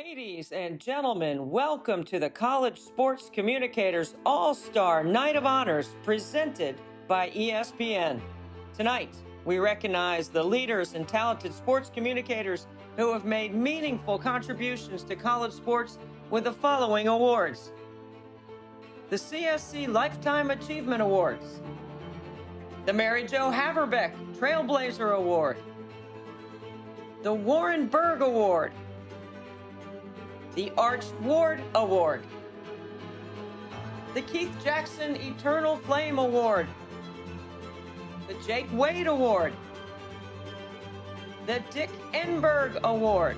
Ladies and gentlemen, welcome to the College Sports Communicators All-Star Night of Honors presented by ESPN. Tonight, we recognize the leaders and talented sports communicators who have made meaningful contributions to college sports with the following awards: the CSC Lifetime Achievement Awards, the Mary Jo Haverbeck Trailblazer Award, the Warren Berg Award, the Arch Ward Award, the Keith Jackson Eternal Flame Award, the Jake Wade Award, the Dick Enberg Award,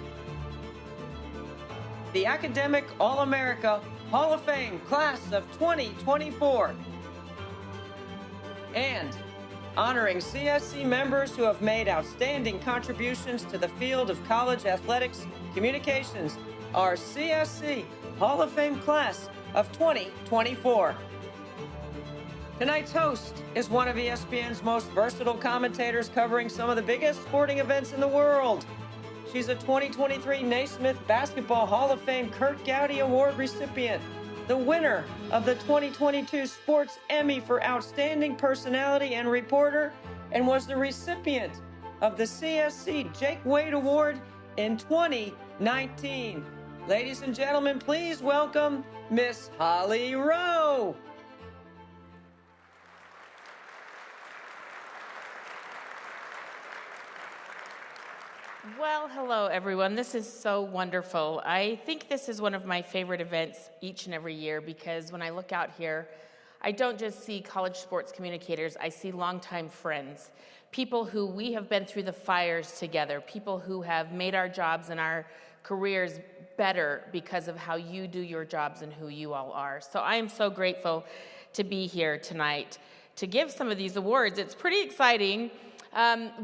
the Academic All-America Hall of Fame Class of 2024, and honoring CSC members who have made outstanding contributions to the field of college athletics communications, our CSC Hall of Fame Class of 2024. Tonight's host is one of ESPN's most versatile commentators covering some of the biggest sporting events in the world. She's a 2023 Naismith Basketball Hall of Fame Kurt Gowdy Award recipient, the winner of the 2022 Sports Emmy for Outstanding Personality and Reporter, and was the recipient of the CSC Jake Wade Award in 2019. Ladies and gentlemen, please welcome Miss Holly Rowe. Well, hello, everyone. This is so wonderful. I think this is one of my favorite events each and every year because when I look out here, I don't just see college sports communicators, I see longtime friends, people who we have been through the fires together, people who have made our jobs and our careers better because of how you do your jobs and who you all are. So I am so grateful to be here tonight to give some of these awards. It's pretty exciting.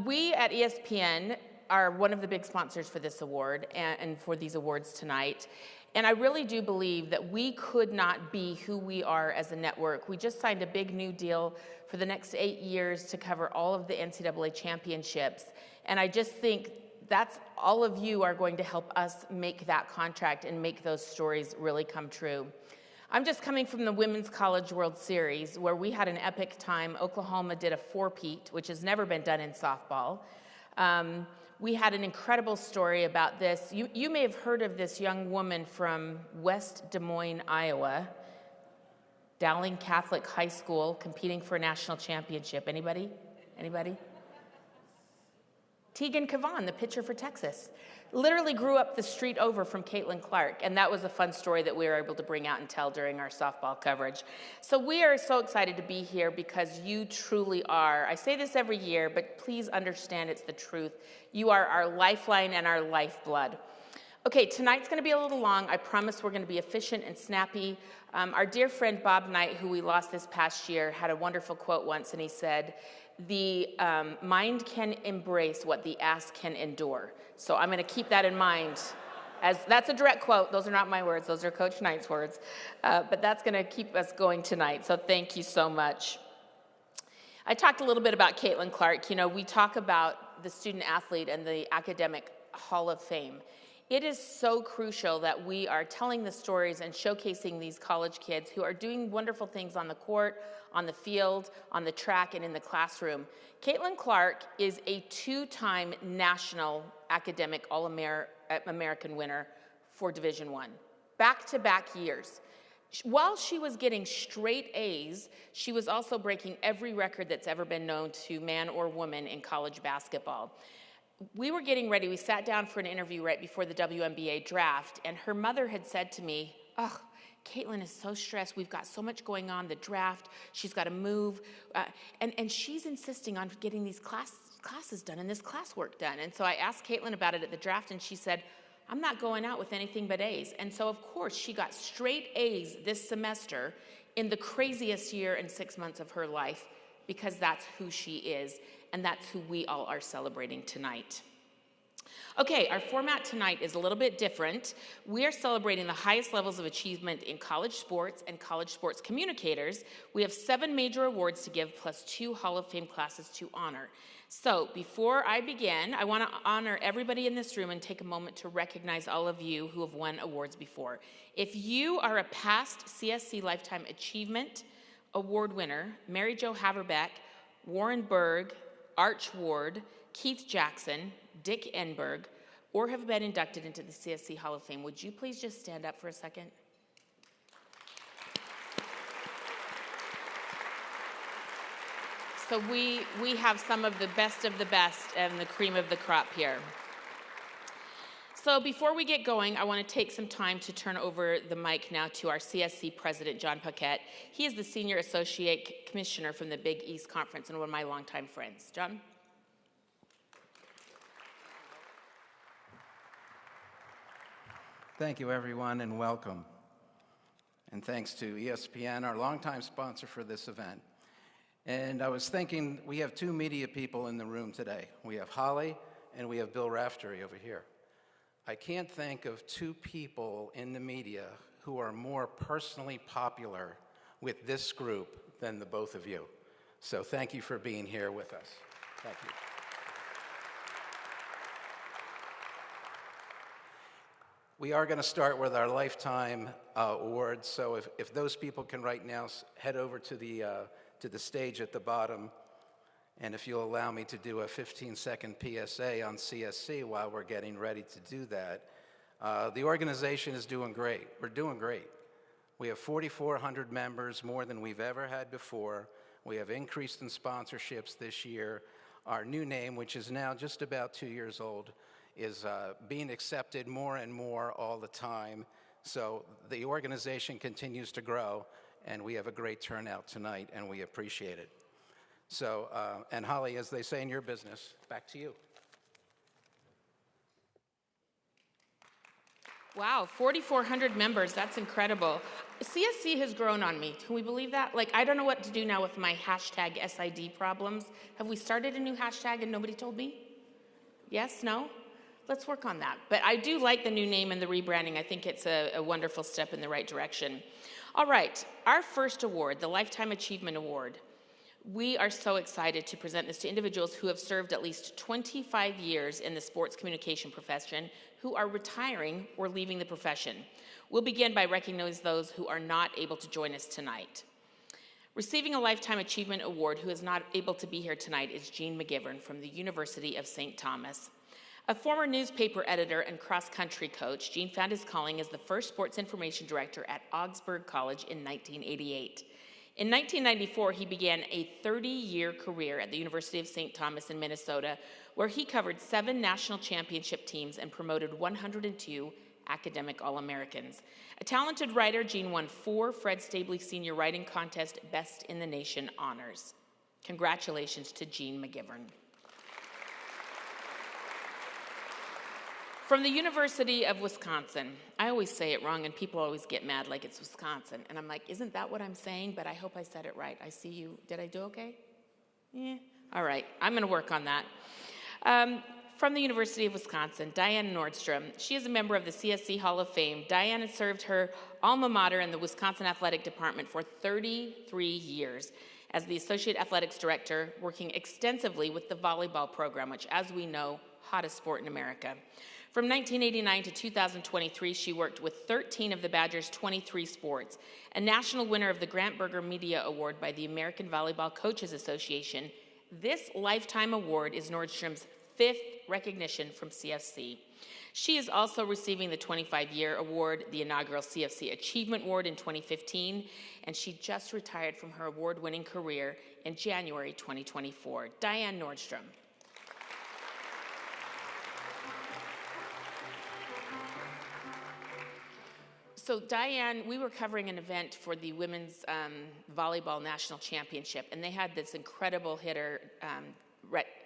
We at ESPN are one of the big sponsors for this award and for these awards tonight. And I really do believe that we could not be who we are as a network. We just signed a big new deal for the next 8 years to cover all of the NCAA championships. And I just think that's all of you are going to help us make that contract and make those stories really come true. I'm just coming from the Women's College World Series where we had an epic time. Oklahoma did a four-peat, which has never been done in softball. We had an incredible story about this. You may have heard of this young woman from West Des Moines, Iowa, Dowling Catholic High School, competing for a national championship. Anybody? Anybody? Tegan Cavan, the pitcher for Texas, literally grew up the street over from Caitlin Clark, and that was a fun story that we were able to bring out and tell during our softball coverage. So we are so excited to be here because you truly are. I say this every year, but please understand it's the truth. You are our lifeline and our lifeblood. Okay, tonight's going to be a little long. I promise we're going to be efficient and snappy. Our dear friend Bob Knight, who we lost this past year, had a wonderful quote once, and he said, the mind can embrace what the ass can endure. So I'm going to keep that in mind. As that's a direct quote. Those are not my words. Those are Coach Knight's words. But that's going to keep us going tonight. So thank you so much. I talked a little bit about Caitlin Clark. You know, we talk about the student athlete and the academic Hall of Fame. It is so crucial that we are telling the stories and showcasing these college kids who are doing wonderful things on the court, on the field, on the track, and in the classroom. Caitlin Clark is a two-time national academic All-American winner for Division I, back-to-back years. While she was getting straight A's, she was also breaking every record that's ever been known to man or woman in college basketball. We were getting ready. We sat down for an interview right before the WNBA draft, and her mother had said to me, "Oh, Caitlin is so stressed. We've got so much going on, the draft. She's got to move." And she's insisting on getting these classes done and this classwork done. And so I asked Caitlin about it at the draft, and she said, "I'm not going out with anything but A's." And so, of course, she got straight A's this semester in the craziest year and 6 months of her life because that's who she is. And that's who we all are celebrating tonight. Okay, our format tonight is a little bit different. We are celebrating the highest levels of achievement in college sports and college sports communicators. We have 7 major awards to give plus 2 Hall of Fame classes to honor. So before I begin, I want to honor everybody in this room and take a moment to recognize all of you who have won awards before. If you are a past CSC Lifetime Achievement Award winner, Mary Jo Haverbeck, Warren Berg, Arch Ward, Keith Jackson, Dick Enberg, or have been inducted into the CSC Hall of Fame, would you please just stand up for a second? So we have some of the best and the cream of the crop here. So before we get going, I want to take some time to turn over the mic now to our CSC president, John Paquette. He is the Senior Associate Commissioner from the Big East Conference and one of my longtime friends. John? Thank you, everyone, and welcome. And thanks to ESPN, our longtime sponsor for this event. And I was thinking, we have two media people in the room today. We have Holly and we have Bill Raftery over here. I can't think of two people in the media who are more personally popular with this group than the both of you. So thank you for being here with us. Thank you. We are going to start with our Lifetime Awards, so if those people can right now head over to the stage at the bottom, and if you'll allow me to do a 15-second PSA on CSC while we're getting ready to do that. The organization is doing great. We're doing great. We have 4,400 members, more than we've ever had before. We have increased in sponsorships this year. Our new name, which is now just about 2 years old, is being accepted more and more all the time. So the organization continues to grow, and we have a great turnout tonight, and we appreciate it. So, and Holly, as they say in your business, back to you. Wow, 4,400 members, that's incredible. CSC has grown on me, can we believe that? Like, I don't know what to do now with my hashtag SID problems. Have we started a new hashtag and nobody told me? Yes, no? Let's work on that. But I do like the new name and the rebranding. I think it's a wonderful step in the right direction. All right, our first award, the Lifetime Achievement Award. We are so excited to present this to individuals who have served at least 25 years in the sports communication profession, who are retiring or leaving the profession. We'll begin by recognizing those who are not able to join us tonight. Receiving a Lifetime Achievement Award who is not able to be here tonight is Gene McGivern from the University of St. Thomas. A former newspaper editor and cross-country coach, Gene found his calling as the first sports information director at Augsburg College in 1988. In 1994, he began a 30-year career at the University of St. Thomas in Minnesota, where he covered 7 national championship teams and promoted 102 academic All-Americans. A talented writer, Gene won 4 Fred Stabley Senior Writing Contest Best in the Nation honors. Congratulations to Gene McGivern. From the University of Wisconsin. I always say it wrong, and people always get mad like it's Wisconsin. And I'm like, isn't that what I'm saying? But I hope I said it right. I see you. Did I do okay? Yeah. All right. I'm going to work on that. From the University of Wisconsin, Diane Nordstrom. She is a member of the CSC Hall of Fame. Diane has served her alma mater in the Wisconsin Athletic Department for 33 years as the Associate Athletics Director, working extensively with the volleyball program, which, as we know, hottest sport in America. From 1989 to 2023, she worked with 13 of the Badgers' 23 sports, a national winner of the Grant Berger Media Award by the American Volleyball Coaches Association. This Lifetime Award is Nordstrom's 5th recognition from CFC. She is also receiving the 25-year award, the inaugural CFC Achievement Award in 2015, and she just retired from her award-winning career in January 2024. Diane Nordstrom. So Diane, we were covering an event for the Women's Volleyball National Championship, and they had this incredible hitter,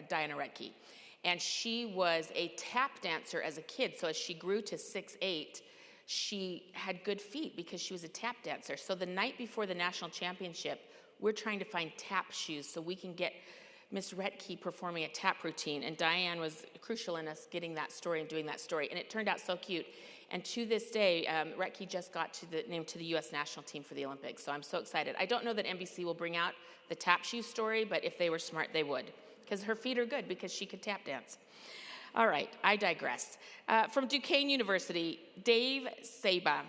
Diana Retke. And she was a tap dancer as a kid, so as she grew to 6'8", she had good feet because she was a tap dancer. So the night before the national championship, we're trying to find tap shoes so we can get Miss Retke performing a tap routine, and Diane was crucial in us getting that story and doing that story, and it turned out so cute. And to this day, Retke just got named to the U.S. national team for the Olympics, so I'm so excited. I don't know that NBC will bring out the tap shoe story, but if they were smart, they would. because her feet are good because she could tap dance. All right, I digress. From Duquesne University, Dave Saba,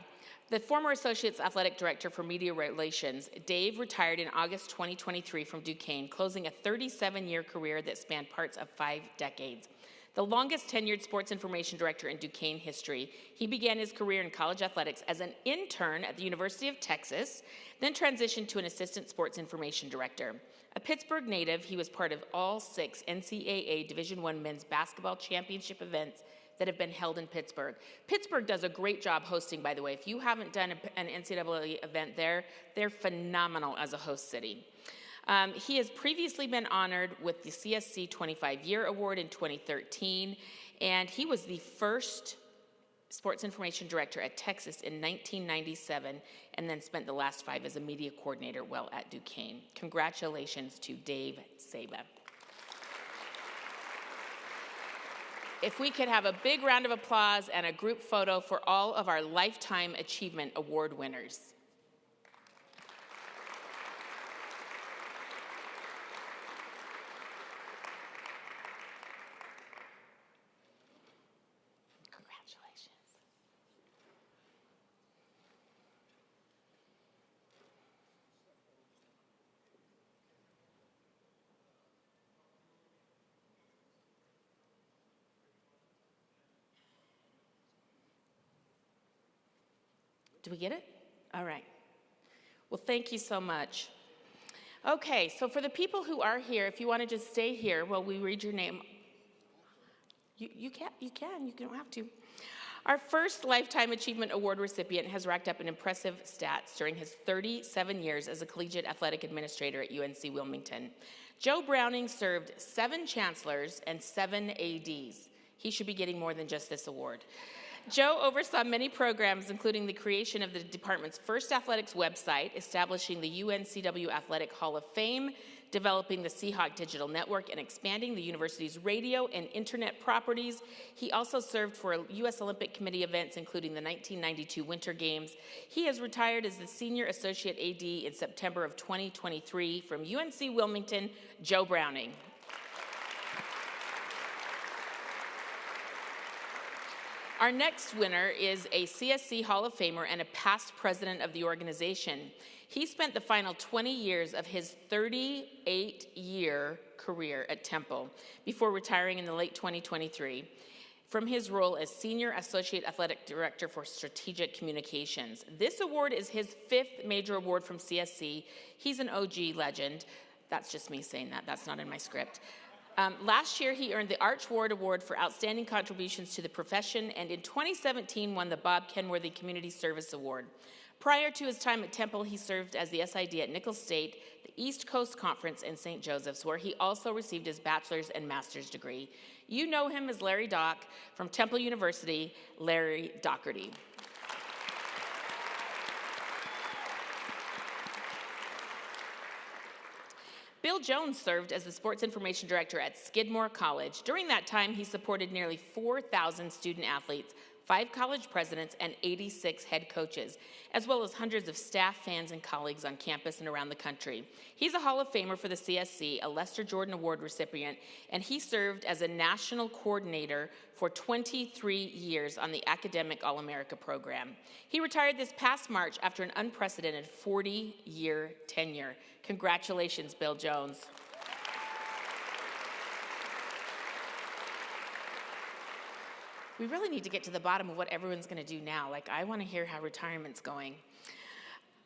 the former Associate's Athletic Director for Media Relations. Dave retired in August 2023 from Duquesne, closing a 37-year career that spanned parts of 5 decades. The longest tenured sports information director in Duquesne history, he began his career in college athletics as an intern at the University of Texas, then transitioned to an assistant sports information director. A Pittsburgh native, he was part of all 6 NCAA Division I men's basketball championship events that have been held in Pittsburgh. Pittsburgh does a great job hosting, by the way. If you haven't done an NCAA event there, they're phenomenal as a host city. He has previously been honored with the CSC 25-Year Award in 2013, and he was the first sports information director at Texas in 1997, and then spent the last 5 as a media coordinator while at Duquesne. Congratulations to Dave Saba. If we could have a big round of applause and a group photo for all of our Lifetime Achievement Award winners. Do we get it? All right. Well, thank you so much. Okay, so for the people who are here, if you want to just stay here while we read your name, you don't have to. Our first Lifetime Achievement Award recipient has racked up an impressive stats during his 37 years as a collegiate athletic administrator at UNC Wilmington. Joe Browning served 7 chancellors and 7 ADs. He should be getting more than just this award. Joe oversaw many programs, including the creation of the department's first athletics website, establishing the UNCW Athletic Hall of Fame, developing the Seahawk Digital Network, and expanding the university's radio and internet properties. He also served for U.S. Olympic Committee events, including the 1992 Winter Games. He has retired as the Senior Associate AD in September of 2023 from UNC Wilmington, Joe Browning. Our next winner is a CSC Hall of Famer and a past president of the organization. He spent the final 20 years of his 38-year career at Temple before retiring in the late 2023 from his role as Senior Associate Athletic Director for Strategic Communications. This award is his 5th major award from CSC. He's an OG legend. That's just me saying that. That's not in my script. Last year, he earned the Arch Ward Award for Outstanding Contributions to the Profession, and in 2017 won the Bob Kenworthy Community Service Award. Prior to his time at Temple, he served as the SID at Nicholls State, the East Coast Conference, and St. Joseph's, where he also received his bachelor's and master's degree. You know him as Larry Dock from Temple University, Larry Doherty. Bill Jones served as the sports information director at Skidmore College. During that time, he supported nearly 4,000 student athletes, 5 college presidents, and 86 head coaches, as well as hundreds of staff, fans, and colleagues on campus and around the country. He's a Hall of Famer for the CSC, a Lester Jordan Award recipient, and he served as a national coordinator for 23 years on the Academic All-America program. He retired this past March after an unprecedented 40-year tenure. Congratulations, Bill Jones. We really need to get to the bottom of what everyone's going to do now. Like, I want to hear how retirement's going.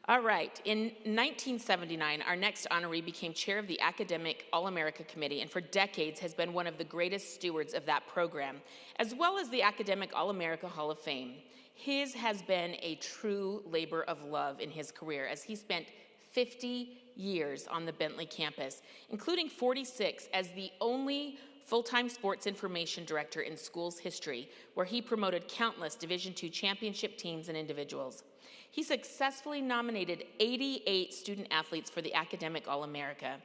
All right, in 1979, our next honoree became chair of the Academic All-America Committee and for decades has been one of the greatest stewards of that program, as well as the Academic All-America Hall of Fame. His has been a true labor of love in his career as he spent 50 years on the Bentley campus, including 46 as the only full-time sports information director in school's history, where he promoted countless Division II championship teams and individuals. He successfully nominated 88 student athletes for the Academic All-America.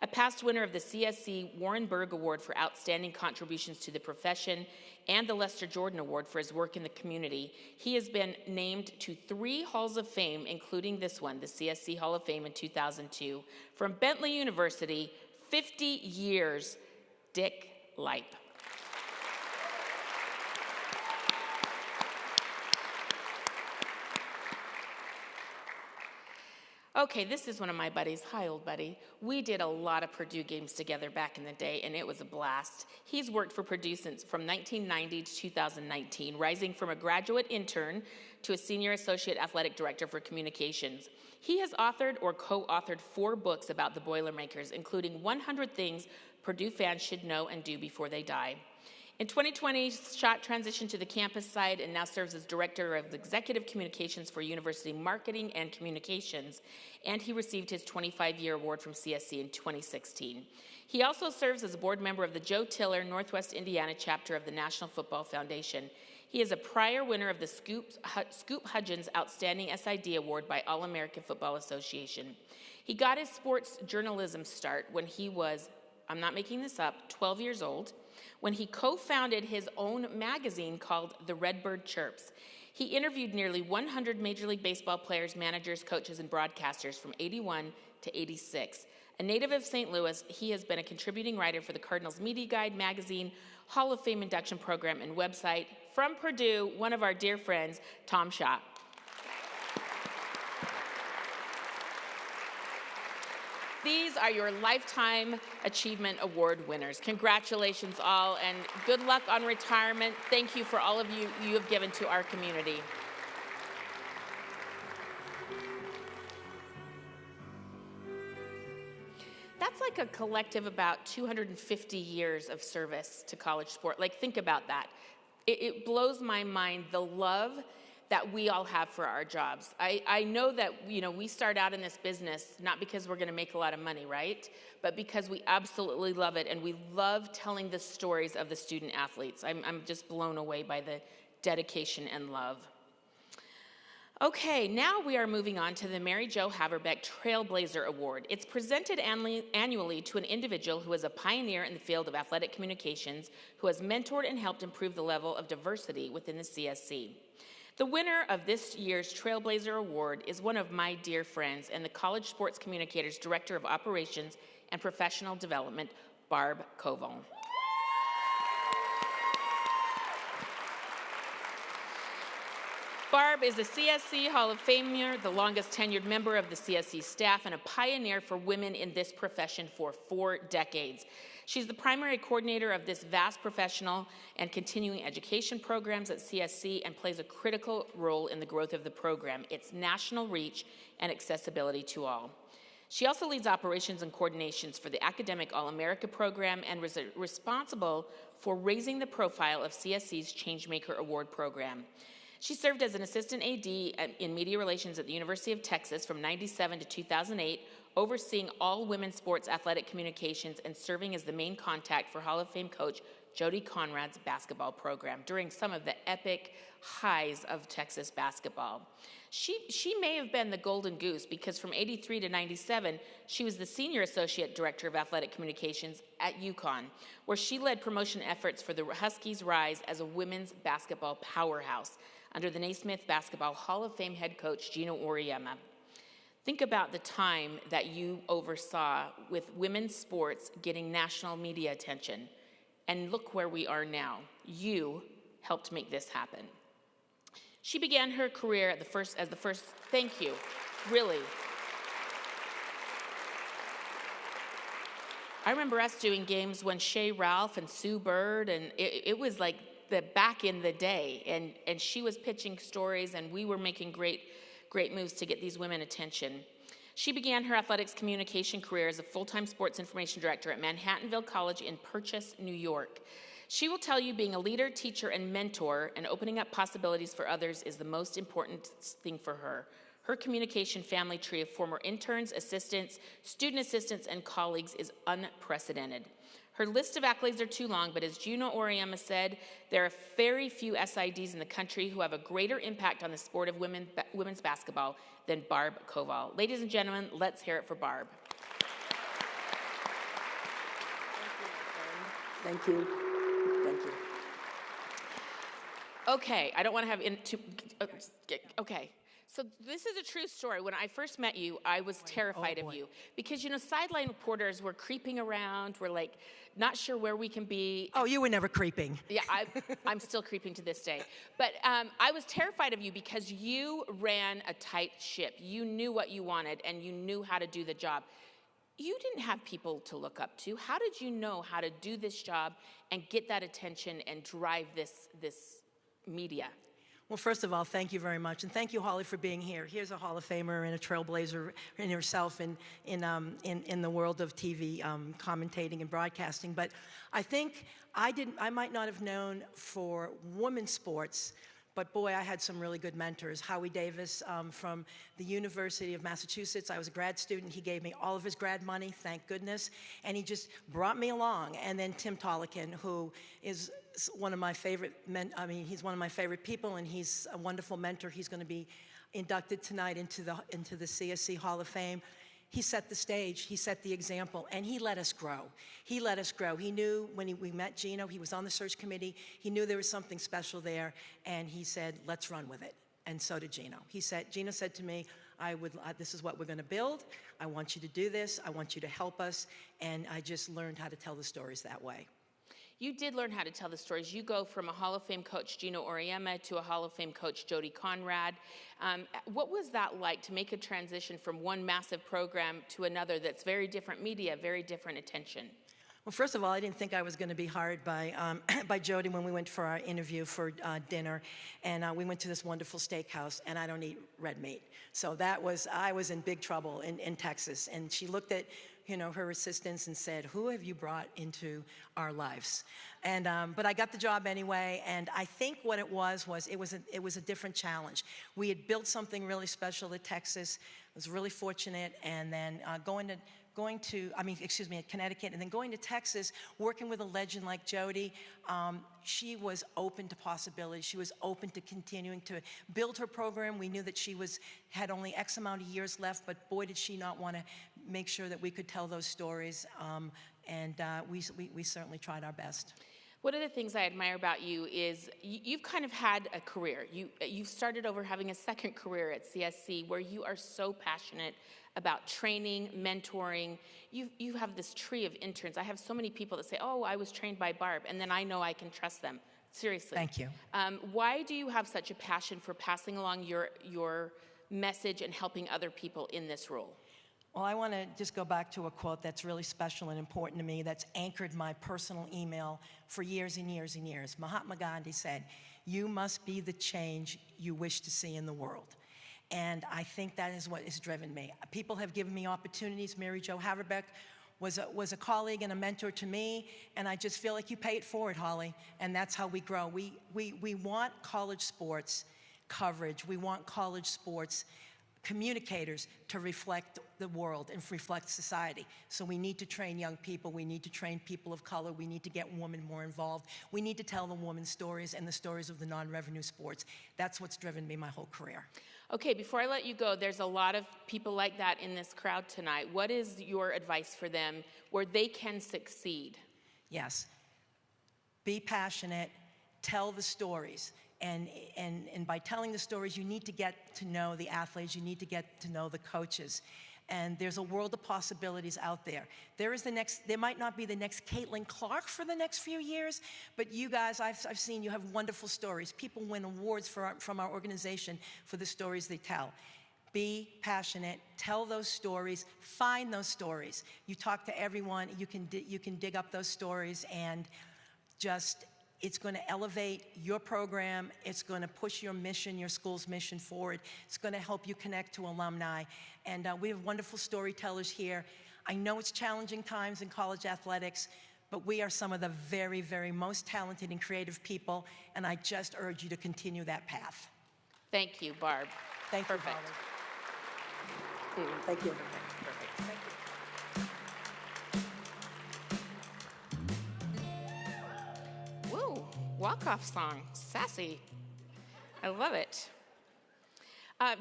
A past winner of the CSC Warren Berg Award for Outstanding Contributions to the Profession and the Lester Jordan Award for his work in the community, he has been named to 3 Halls of Fame, including this one, the CSC Hall of Fame in 2002. From Bentley University, 50 years Dick Lipe. Okay, this is one of my buddies. Hi, old buddy. We did a lot of Purdue games together back in the day, and it was a blast. He's worked for Purdue since from 1990 to 2019, rising from a graduate intern to a senior associate athletic director for communications. He has authored or co-authored 4 books about the Boilermakers, including 100 Things Purdue fans should know and do before they die. In 2020, Schott transitioned to the campus side and now serves as Director of Executive Communications for University Marketing and Communications, and he received his 25-year award from CSC in 2016. He also serves as a board member of the Joe Tiller Northwest Indiana chapter of the National Football Foundation. He is a prior winner of the Scoop Hudgens Outstanding SID Award by All-American Football Association. He got his sports journalism start when he was, I'm not making this up, 12 years old, when he co-founded his own magazine called The Redbird Chirps. He interviewed nearly 100 Major League Baseball players, managers, coaches, and broadcasters from 81 to 86. A native of St. Louis, he has been a contributing writer for the Cardinals Media Guide magazine, Hall of Fame induction program, and website. From Purdue, one of our dear friends, Tom Schott. These are your Lifetime Achievement Award winners. Congratulations all, and good luck on retirement. Thank you for all of you have given to our community. That's like a collective about 250 years of service to college sport. Like, think about that. It blows my mind, the love that we all have for our jobs. I know that, we start out in this business not because we're gonna make a lot of money, right? But because we absolutely love it, and we love telling the stories of the student athletes. I'm just blown away by the dedication and love. Okay, now we are moving on to the Mary Jo Haverbeck Trailblazer Award. It's presented annually to an individual who is a pioneer in the field of athletic communications, who has mentored and helped improve the level of diversity within the CSC. The winner of this year's Trailblazer Award is one of my dear friends and the College Sports Communicators Director of Operations and Professional Development, Barb Koval. Barb is a CSC Hall of Famer, the longest tenured member of the CSC staff, and a pioneer for women in this profession for 4 decades. She's the primary coordinator of this vast professional and continuing education programs at CSC and plays a critical role in the growth of the program, its national reach and accessibility to all. She also leads operations and coordinations for the Academic All-America program and was responsible for raising the profile of CSC's Changemaker Award program. She served as an assistant AD in media relations at the University of Texas from 1997 to 2008, overseeing all women's sports athletic communications and serving as the main contact for Hall of Fame coach Jody Conrad's basketball program during some of the epic highs of Texas basketball. She may have been the golden goose because from 83 to 97, she was the senior associate director of athletic communications at UConn, where she led promotion efforts for the Huskies' rise as a women's basketball powerhouse under the Naismith Basketball Hall of Fame head coach Gino Auriemma. Think about the time that you oversaw with women's sports getting national media attention, and look where we are now. You helped make this happen. She began her career as the first, thank you, really. I remember us doing games when Shay Ralph and Sue Bird, and it was like the back in the day, and she was pitching stories, and we were making great moves to get these women attention. She began her athletics communication career as a full-time sports information director at Manhattanville College in Purchase, New York. She will tell you being a leader, teacher, and mentor and opening up possibilities for others is the most important thing for her. Her communication family tree of former interns, assistants, student assistants, and colleagues is unprecedented. Her list of accolades are too long, but as Gino Auriemma said, there are very few SIDs in the country who have a greater impact on the sport of women's basketball than Barb Koval. Ladies and gentlemen, let's hear it for Barb. Thank you. Thank you. Okay, I don't want to have okay. So this is a true story. When I first met you, I was terrified of you because, sideline reporters were creeping around. We're like, not sure where we can be. Oh, you were never creeping. Yeah, I'm still creeping to this day. But I was terrified of you because you ran a tight ship. You knew what you wanted and you knew how to do the job. You didn't have people to look up to. How did you know how to do this job and get that attention and drive this media? Well, first of all, thank you very much, and thank you, Holly, for being here. Here's a Hall of Famer and a trailblazer in herself in the world of TV commentating and broadcasting. But I think I might not have known for women's sports, but boy, I had some really good mentors. Howie Davis from the University of Massachusetts. I was a grad student. He gave me all of his grad money, thank goodness, and he just brought me along. And then Tim Tolikin, who is one of my favorite men. I mean, he's one of my favorite people, and he's a wonderful mentor. He's going to be inducted tonight into the CSC Hall of Fame. He set the stage, he set the example, and he let us grow. He let us grow. He knew when we met Gino, he was on the search committee, he knew there was something special there, and he said, let's run with it. And so did Gino. Gino said to me, this is what we're going to build. I want you to do this. I want you to help us. And I just learned how to tell the stories that way. You did learn how to tell the stories. You go from a Hall of Fame coach, Gino Auriemma, to a Hall of Fame coach, Jody Conrad. What was that like to make a transition from one massive program to another that's very different media, very different attention? Well, first of all, I didn't think I was going to be hired by Jody when we went for our interview for dinner, and we went to this wonderful steakhouse, and I don't eat red meat. So I was in big trouble in Texas, and she looked at her assistants and said, who have you brought into our lives? And but I got the job anyway, and I think what it was a different challenge. We had built something really special at Texas. I was really fortunate, and then at Connecticut, and then going to Texas, working with a legend like Jody, she was open to possibilities. She was open to continuing to build her program. We knew that she had only X amount of years left, but boy, did she not want to make sure that we could tell those stories, and we certainly tried our best. One of the things I admire about you is you've kind of had a career. You've started over having a second career at CSC where you are so passionate about training, mentoring. You have this tree of interns. I have so many people that say, oh, I was trained by Barb, and then I know I can trust them. Seriously. Thank you. Why do you have such a passion for passing along your message and helping other people in this role? Well, I want to just go back to a quote that's really special and important to me that's anchored my personal email for years and years and years. Mahatma Gandhi said, you must be the change you wish to see in the world. And I think that is what has driven me. People have given me opportunities. Mary Jo Haverbeck was a colleague and a mentor to me, and I just feel like you pay it forward, Holly, and that's how we grow. We want college sports coverage. We want college sports communicators to reflect the world and reflect society. So we need to train young people. We need to train people of color. We need to get women more involved. We need to tell the women's stories and the stories of the non-revenue sports. That's what's driven me my whole career. Okay, before I let you go, there's a lot of people like that in this crowd tonight. What is your advice for them where they can succeed? Yes. Be passionate. Tell the stories. And by telling the stories, you need to get to know the athletes. You need to get to know the coaches. And there's a world of possibilities out there. There might not be the next Caitlin Clark for the next few years, but you guys, I've seen you have wonderful stories. People win awards from our organization for the stories they tell. Be passionate, tell those stories, find those stories. You talk to everyone, you can dig up those stories, and it's going to elevate your program. It's going to push your mission, your school's mission forward. It's going to help you connect to alumni. And we have wonderful storytellers here. I know it's challenging times in college athletics, but we are some of the very, very most talented and creative people, and I just urge you to continue that path. Thank you, Barb. Thank you, Perfect. Holly. Thank you. Perfect. Thank you. Walk-off song, sassy. I love it.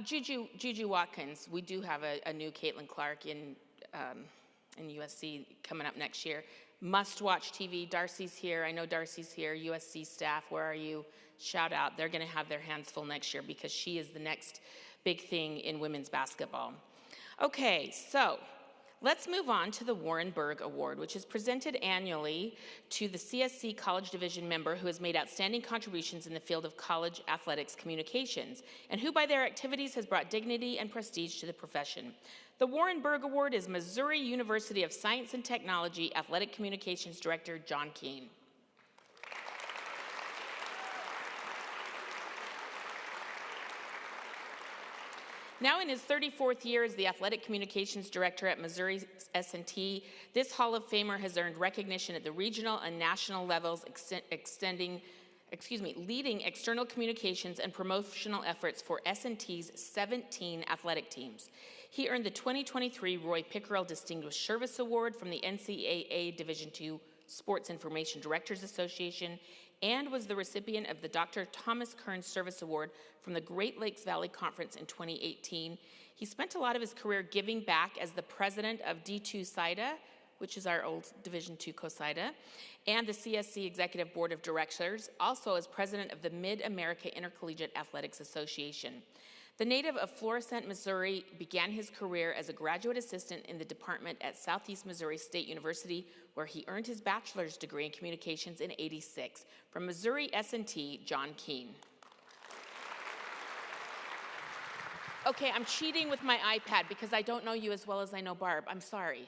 Juju Watkins, we do have a new Caitlin Clark in USC coming up next year. Must-watch TV. Darcy's here. I know Darcy's here. USC staff, where are you? Shout out. They're going to have their hands full next year because she is the next big thing in women's basketball. Okay, so let's move on to the Warren Berg Award, which is presented annually to the CSC College Division member who has made outstanding contributions in the field of college athletics communications, and who by their activities has brought dignity and prestige to the profession. The Warren Berg Award is Missouri University of Science and Technology Athletic Communications Director John Keene. Now in his 34th year as the Athletic Communications Director at Missouri S&T, this Hall of Famer has earned recognition at the regional and national levels, leading external communications and promotional efforts for S&T's 17 athletic teams. He earned the 2023 Roy Pickerel Distinguished Service Award from the NCAA Division II Sports Information Directors Association, and was the recipient of the Dr. Thomas Kearns Service Award from the Great Lakes Valley Conference in 2018. He spent a lot of his career giving back as the president of D2 SIDA, which is our old Division II COSIDA, and the CSC Executive Board of Directors, also as president of the Mid-America Intercollegiate Athletics Association. The native of Florissant, Missouri, began his career as a graduate assistant in the department at Southeast Missouri State University, where he earned his bachelor's degree in communications in '86. From Missouri S&T, John Keene. Okay, I'm cheating with my iPad because I don't know you as well as I know Barb. I'm sorry.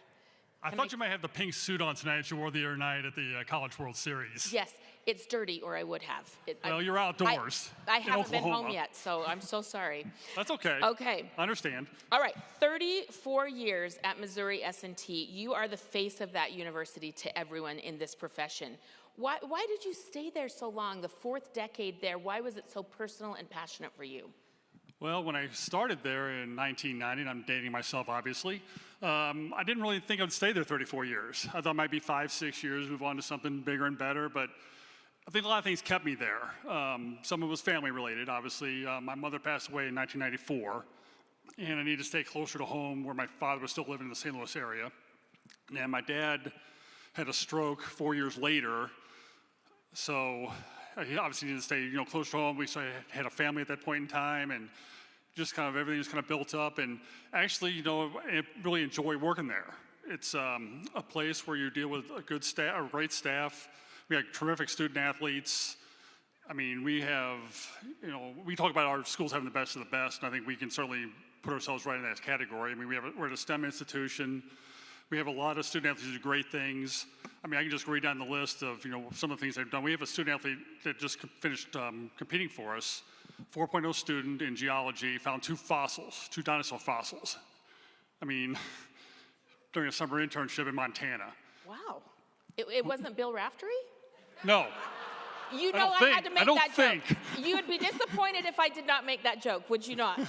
I thought you might have the pink suit on tonight that you wore the other night at the College World Series. Yes, it's dirty, or I would have. Well, you're outdoors. I haven't been Oklahoma. home yet, so I'm so sorry. That's okay. Okay. I understand. All right, 34 years at Missouri S&T. You are the face of that university to everyone in this profession. Why did you stay there so long, the fourth decade there? Why was it so personal and passionate for you? Well, when I started there in 1990, and I'm dating myself, obviously, I didn't really think I'd stay there 34 years. I thought it might be 5, 6 years, move on to something bigger and better, but I think a lot of things kept me there. Some of it was family related, obviously. My mother passed away in 1994, and I needed to stay closer to home where my father was still living in the St. Louis area. And my dad had a stroke 4 years later, so he obviously needed to stay, close to home. We had a family at that point in time, and just kind of everything was kind of built up. And actually, I really enjoy working there. It's a place where you deal with a good staff, a great staff. We have terrific student athletes. I mean, we have, we talk about our schools having the best of the best, and I think we can certainly put ourselves right in that category. I mean, we're at a STEM institution. We have a lot of student athletes who do great things. I mean, I can just read down the list of, some of the things they've done. We have a student athlete that just finished competing for us, 4.0 student in geology, found 2 dinosaur fossils. I mean, during a summer internship in Montana. Wow. It wasn't Bill Raftery? No. You know I had to make that think. joke. You would be disappointed if I did not make that joke, would you not?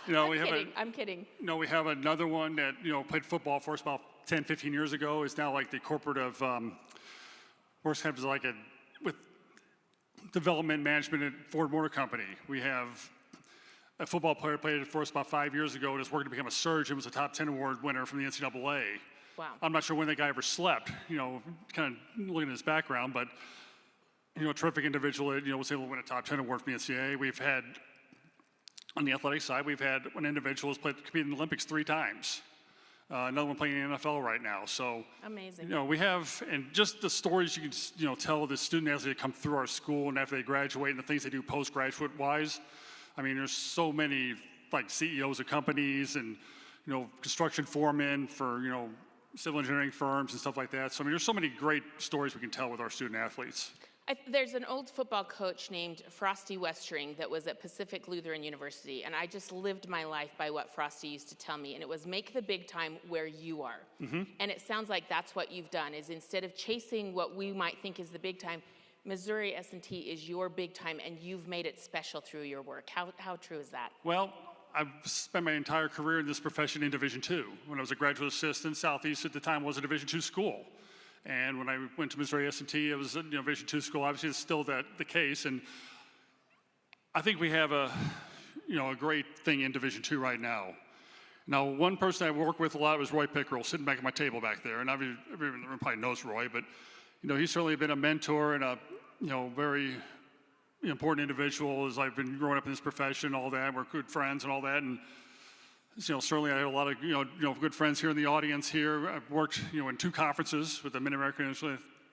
I'm kidding. No, we have another one that, played football for us about 10, 15 years ago. Is now like the corporate of, works kind of like with development management at Ford Motor Company. We have a football player played for us about 5 years ago and is working to become a surgeon, was a top 10 award winner from the NCAA. Wow. I'm not sure when that guy ever slept, kind of looking at his background, but a terrific individual that, was able to win a top 10 award from the NCAA. We've had, on the athletic side, we've had an individual who's competed in the Olympics 3 times. Another one playing in the NFL right now. So, amazing. We have, and just the stories you can, tell the student athletes that come through our school and after they graduate and the things they do postgraduate wise. I mean, there's so many, like CEOs of companies and, construction foremen for, civil engineering firms and stuff like that. So, I mean, there's so many great stories we can tell with our student athletes. There's an old football coach named Frosty Westring that was at Pacific Lutheran University, and I just lived my life by what Frosty used to tell me, and it was make the big time where you are. Mm-hmm. And it sounds like that's what you've done, is instead of chasing what we might think is the big time, Missouri S&T is your big time, and you've made it special through your work. How true is that? Well, I've spent my entire career in this profession in Division II. When I was a graduate assistant, Southeast at the time was a Division II school. And when I went to Missouri S&T, it was a Division II school. Obviously, it's still the case. And I think we have a great thing in Division II right now. Now, one person I work with a lot was Roy Pickerel, sitting back at my table back there. And everyone probably knows Roy, but he's certainly been a mentor and a very important individual as I've been growing up in this profession, all that. We're good friends and all that. And certainly I have a lot of good friends here in the audience here. I've worked in 2 conferences with the Mid-American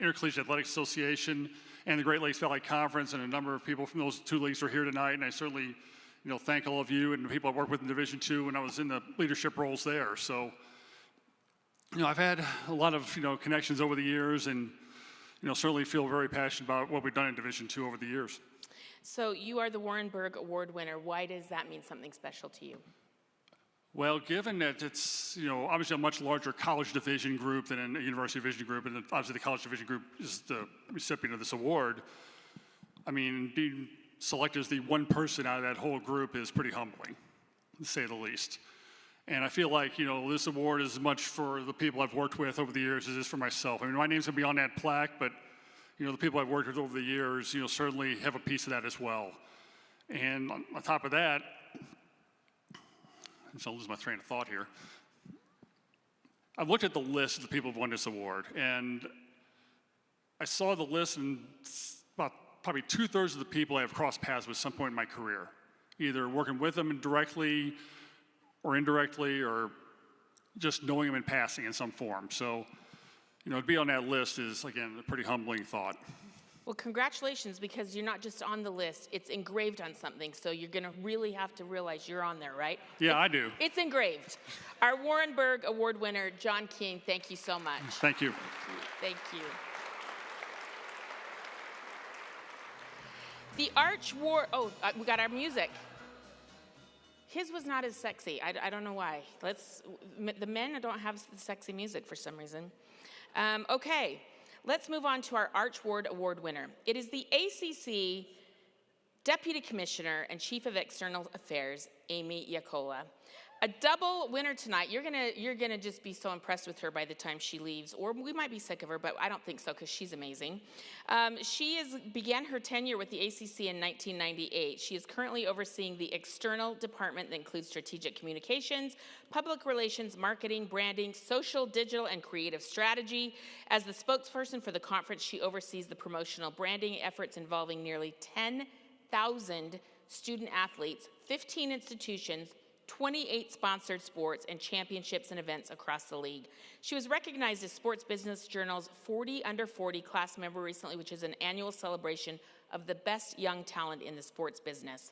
Intercollegiate Athletic Association and the Great Lakes Valley Conference, and a number of people from those 2 leagues are here tonight. And I certainly thank all of you and the people I worked with in Division II when I was in the leadership roles there. So I've had a lot of connections over the years, and certainly feel very passionate about what we've done in Division II over the years. So you are the Warren Berg Award winner. Why does that mean something special to you? Well, given that it's obviously a much larger college division group than a university division group, and obviously the college division group is the recipient of this award, I mean, being selected as the one person out of that whole group is pretty humbling, to say the least. And I feel like, this award is as much for the people I've worked with over the years as it is for myself. I mean, my name's gonna be on that plaque, but, the people I've worked with over the years, certainly have a piece of that as well. And on top of that, I'm just gonna lose my train of thought here. I've looked at the list of the people who've won this award, and I saw the list, and about probably 2/3 of the people I have crossed paths with at some point in my career, either working with them directly or indirectly, or just knowing them in passing in some form. So, to be on that list is, again, a pretty humbling thought. Well, congratulations, because you're not just on the list, it's engraved on something, so you're gonna really have to realize you're on there, right? Yeah, I do. It's engraved. Our Warren Berg Award winner, John King, thank you so much. Thank you. Thank you. The Arch War, we got our music. His was not as sexy. I don't know why. The men don't have the sexy music for some reason. Okay, let's move on to our Arch Ward Award winner. It is the ACC Deputy Commissioner and Chief of External Affairs, Amy Yakola. A double winner tonight. You're gonna just be so impressed with her by the time she leaves, or we might be sick of her, but I don't think so, because she's amazing. She began her tenure with the ACC in 1998. She is currently overseeing the external department that includes strategic communications, public relations, marketing, branding, social, digital, and creative strategy. As the spokesperson for the conference, she oversees the promotional branding efforts involving nearly 10,000 student athletes, 15 institutions, 28 sponsored sports and championships and events across the league. She was recognized as Sports Business Journal's 40 Under 40 class member recently, which is an annual celebration of the best young talent in the sports business.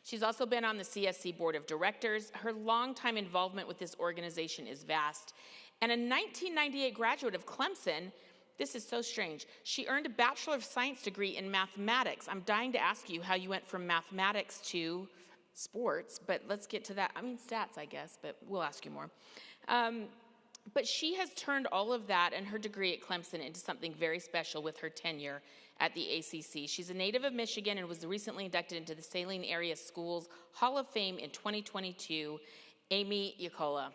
She's also been on the CSC Board of Directors. Her longtime involvement with this organization is vast. And a 1998 graduate of Clemson, this is so strange, she earned a Bachelor of Science degree in mathematics. I'm dying to ask you how you went from mathematics to sports, but let's get to that. I mean, stats, I guess, but we'll ask you more. But she has turned all of that and her degree at Clemson into something very special with her tenure at the ACC. She's a native of Michigan and was recently inducted into the Saline Area Schools Hall of Fame in 2022. Amy Yakola.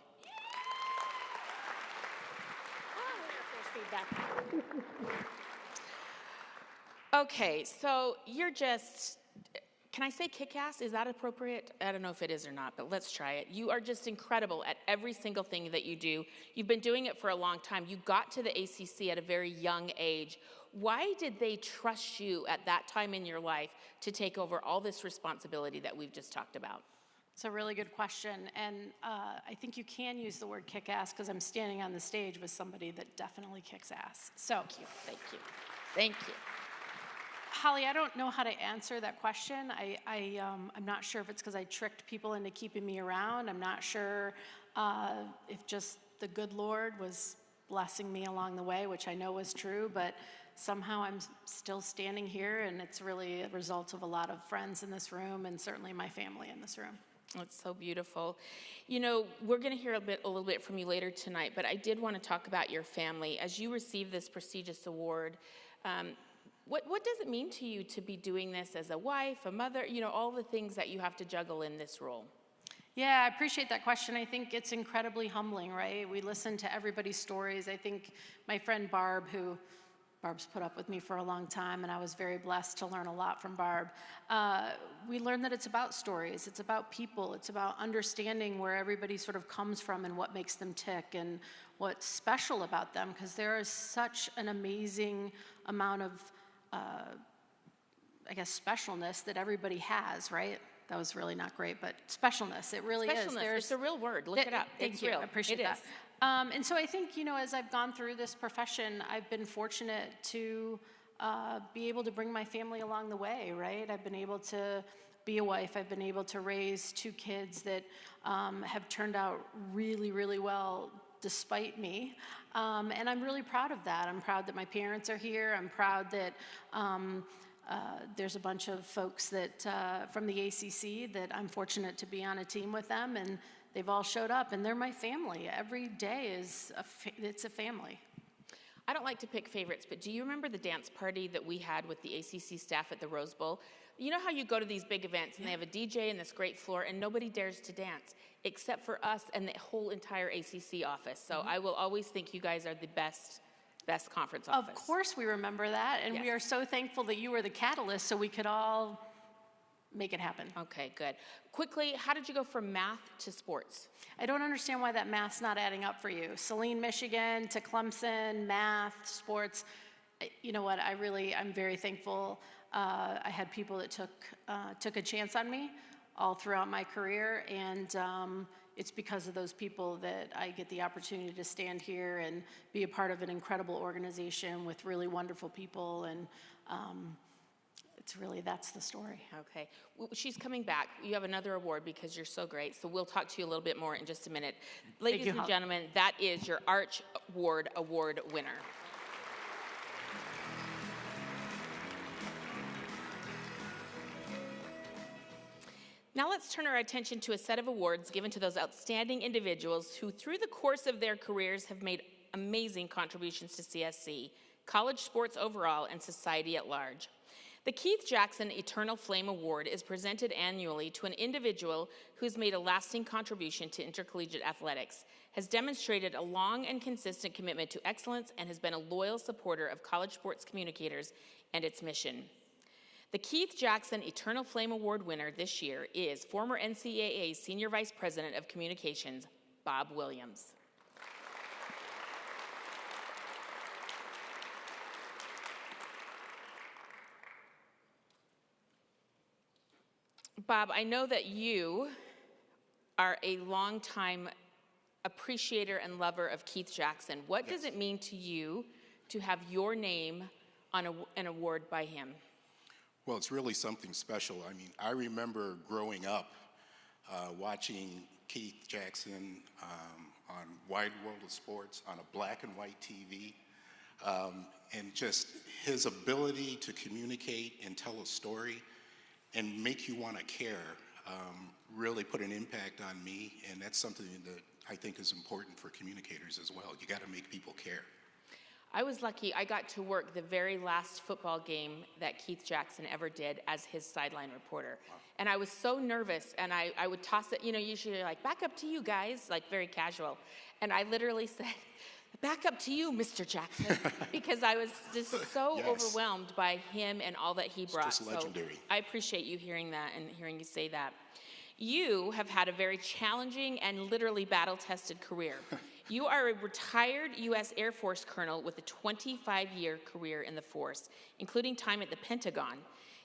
Okay, so you're just, can I say kick-ass? Is that appropriate? I don't know if it is or not, but let's try it. You are just incredible at every single thing that you do. You've been doing it for a long time. You got to the ACC at a very young age. Why did they trust you at that time in your life to take over all this responsibility that we've just talked about? It's a really good question, and I think you can use the word kick-ass because I'm standing on the stage with somebody that definitely kicks ass. So, Thank you. Thank you. Holly, I don't know how to answer that question. I'm not sure if it's because I tricked people into keeping me around. I'm not sure if just the good Lord was blessing me along the way, which I know was true, but somehow I'm still standing here, and it's really a result of a lot of friends in this room and certainly my family in this room. That's so beautiful. You know, we're going to hear a little bit from you later tonight, but I did want to talk about your family. As you receive this prestigious award, what does it mean to you to be doing this as a wife, a mother, you know, all the things that you have to juggle in this role? Yeah, I appreciate that question. I think it's incredibly humbling, right? We listen to everybody's stories. I think my friend Barb's put up with me for a long time, and I was very blessed to learn a lot from Barb. We learned that it's about stories, it's about people, it's about understanding where everybody sort of comes from and what makes them tick and what's special about them, because there is such an amazing amount of I guess, specialness that everybody has, right? That was really not great, but specialness, it really is. Specialness, it's a real word. Look it up. Thank It's you. real. I appreciate It that. is. And so I think, as I've gone through this profession, I've been fortunate to be able to bring my family along the way, right? I've been able to be a wife. I've been able to raise 2 kids that have turned out really, really well despite me. And I'm really proud of that. I'm proud that my parents are here. I'm proud that there's a bunch of folks that from the ACC that I'm fortunate to be on a team with them, and they've all showed up, and they're my family. Every day it's a family. I don't like to pick favorites, but do you remember the dance party that we had with the ACC staff at the Rose Bowl? You know how you go to these big events and they have a DJ and this great floor and nobody dares to dance except for us and the whole entire ACC office. So I will always think you guys are the best conference office. Of course we remember that, and we Yes. are so thankful that you were the catalyst so we could all make it happen. Okay, good. Quickly, how did you go from math to sports? I don't understand why that math's not adding up for you. Saline, Michigan to Clemson, math, sports. You know what, I'm very thankful. I had people that took a chance on me all throughout my career, and it's because of those people that I get the opportunity to stand here and be a part of an incredible organization with really wonderful people, and that's the story. Okay. She's coming back. You have another award because you're so great, so we'll talk to you a little bit more in just a minute. Ladies and gentlemen, that is your Arch Award winner. Now let's turn our attention to a set of awards given to those outstanding individuals who, through the course of their careers, have made amazing contributions to CSC, college sports overall, and society at large. The Keith Jackson Eternal Flame Award is presented annually to an individual who's made a lasting contribution to intercollegiate athletics, has demonstrated a long and consistent commitment to excellence, and has been a loyal supporter of college sports communicators and its mission. The Keith Jackson Eternal Flame Award winner this year is former NCAA Senior Vice President of Communications, Bob Williams. Bob, I know that you are a longtime appreciator and lover of Keith Jackson. What does it mean to you to have your name on an award by him? Well, it's really something special. I mean, I remember growing up watching Keith Jackson on Wide World of Sports on a black and white TV, and just his ability to communicate and tell a story and make you want to care really put an impact on me, and that's something that I think is important for communicators as well. You got to make people care. I was lucky. I got to work the very last football game that Keith Jackson ever did as his sideline reporter. Wow. And I was so nervous, and I would toss it, usually like, back up to you guys, like very casual. And I literally said, back up to you, Mr. Jackson, because I was just so overwhelmed by him and all that he brought. It's just legendary. So I appreciate you hearing that and hearing you say that. You have had a very challenging and literally battle-tested career. You are a retired U.S. Air Force colonel with a 25-year career in the force, including time at the Pentagon.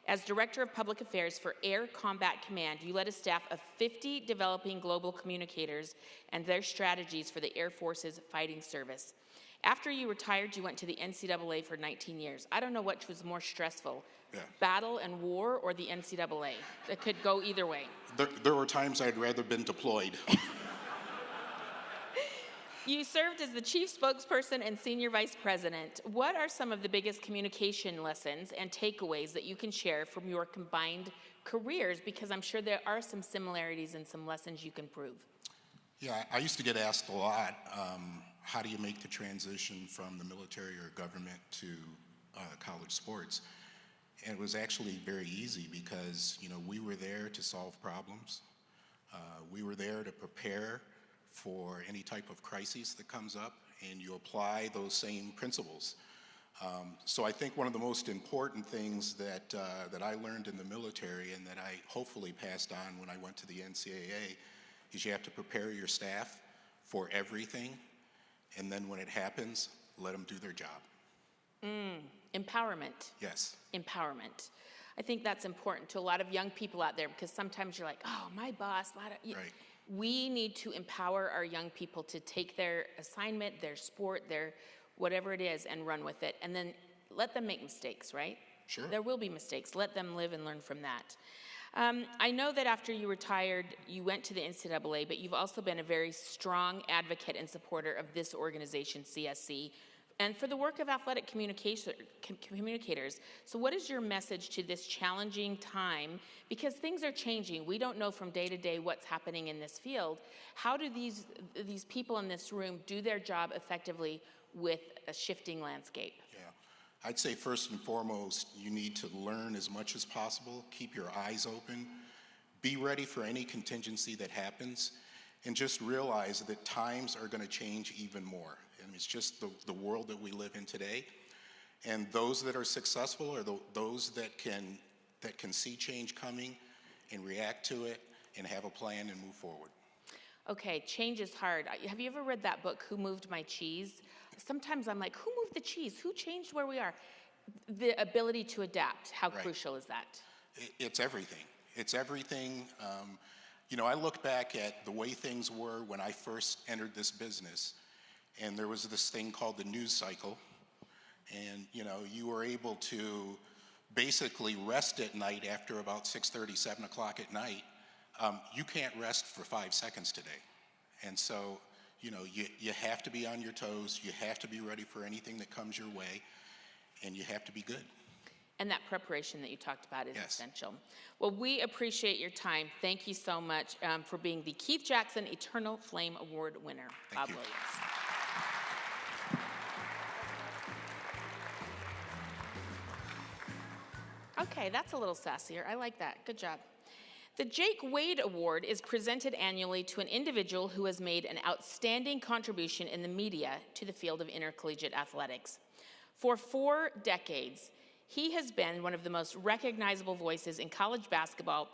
As Director of Public Affairs for Air Combat Command, you led a staff of 50 developing global communicators and their strategies for the Air Force's fighting service. After you retired, you went to the NCAA for 19 years. I don't know which was more stressful, battle and war or the NCAA. It could go either way. There were times I'd rather been deployed. You served as the chief spokesperson and senior vice president. What are some of the biggest communication lessons and takeaways that you can share from your combined careers? Because I'm sure there are some similarities and some lessons you can prove. Yeah, I used to get asked a lot, how do you make the transition from the military or government to college sports? And it was actually very easy because, we were there to solve problems. We were there to prepare for any type of crisis that comes up, and you apply those same principles. So I think one of the most important things that I learned in the military and that I hopefully passed on when I went to the NCAA is you have to prepare your staff for everything, and then when it happens, let them do their job. Empowerment. Yes. Empowerment. I think that's important to a lot of young people out there, because sometimes you're like, oh, my boss. Right. We need to empower our young people to take their assignment, their sport, their whatever it is, and run with it. And then let them make mistakes, right? Sure. There will be mistakes. Let them live and learn from that. I know that after you retired, you went to the NCAA, but you've also been a very strong advocate and supporter of this organization, CSC, and for the work of athletic communicators. So what is your message to this challenging time? Because things are changing. We don't know from day to day what's happening in this field. How do these people in this room do their job effectively with a shifting landscape? Yeah. I'd say first and foremost, you need to learn as much as possible, keep your eyes open, be ready for any contingency that happens, and just realize that times are going to change even more. And it's just the world that we live in today. And those that are successful are those that can see change coming and react to it and have a plan and move forward. Okay, change is hard. Have you ever read that book, Who Moved My Cheese? Sometimes I'm like, who moved the cheese? Who changed where we are? The ability to adapt, how crucial is that? It's everything. It's everything. I look back at the way things were when I first entered this business, and there was this thing called the news cycle, and you were able to basically rest at night after about 6:30, 7 o'clock at night. You can't rest for 5 seconds today. And so, you have to be on your toes, you have to be ready for anything that comes your way, and you have to be good. And that preparation that you talked about is Yes. essential. Well, we appreciate your time. Thank you so much for being the Keith Jackson Eternal Flame Award winner, Thank Bob you. Williams. Okay, that's a little sassier. I like that. Good job. The Jake Wade Award is presented annually to an individual who has made an outstanding contribution in the media to the field of intercollegiate athletics. For 4 decades, he has been one of the most recognizable voices in college basketball,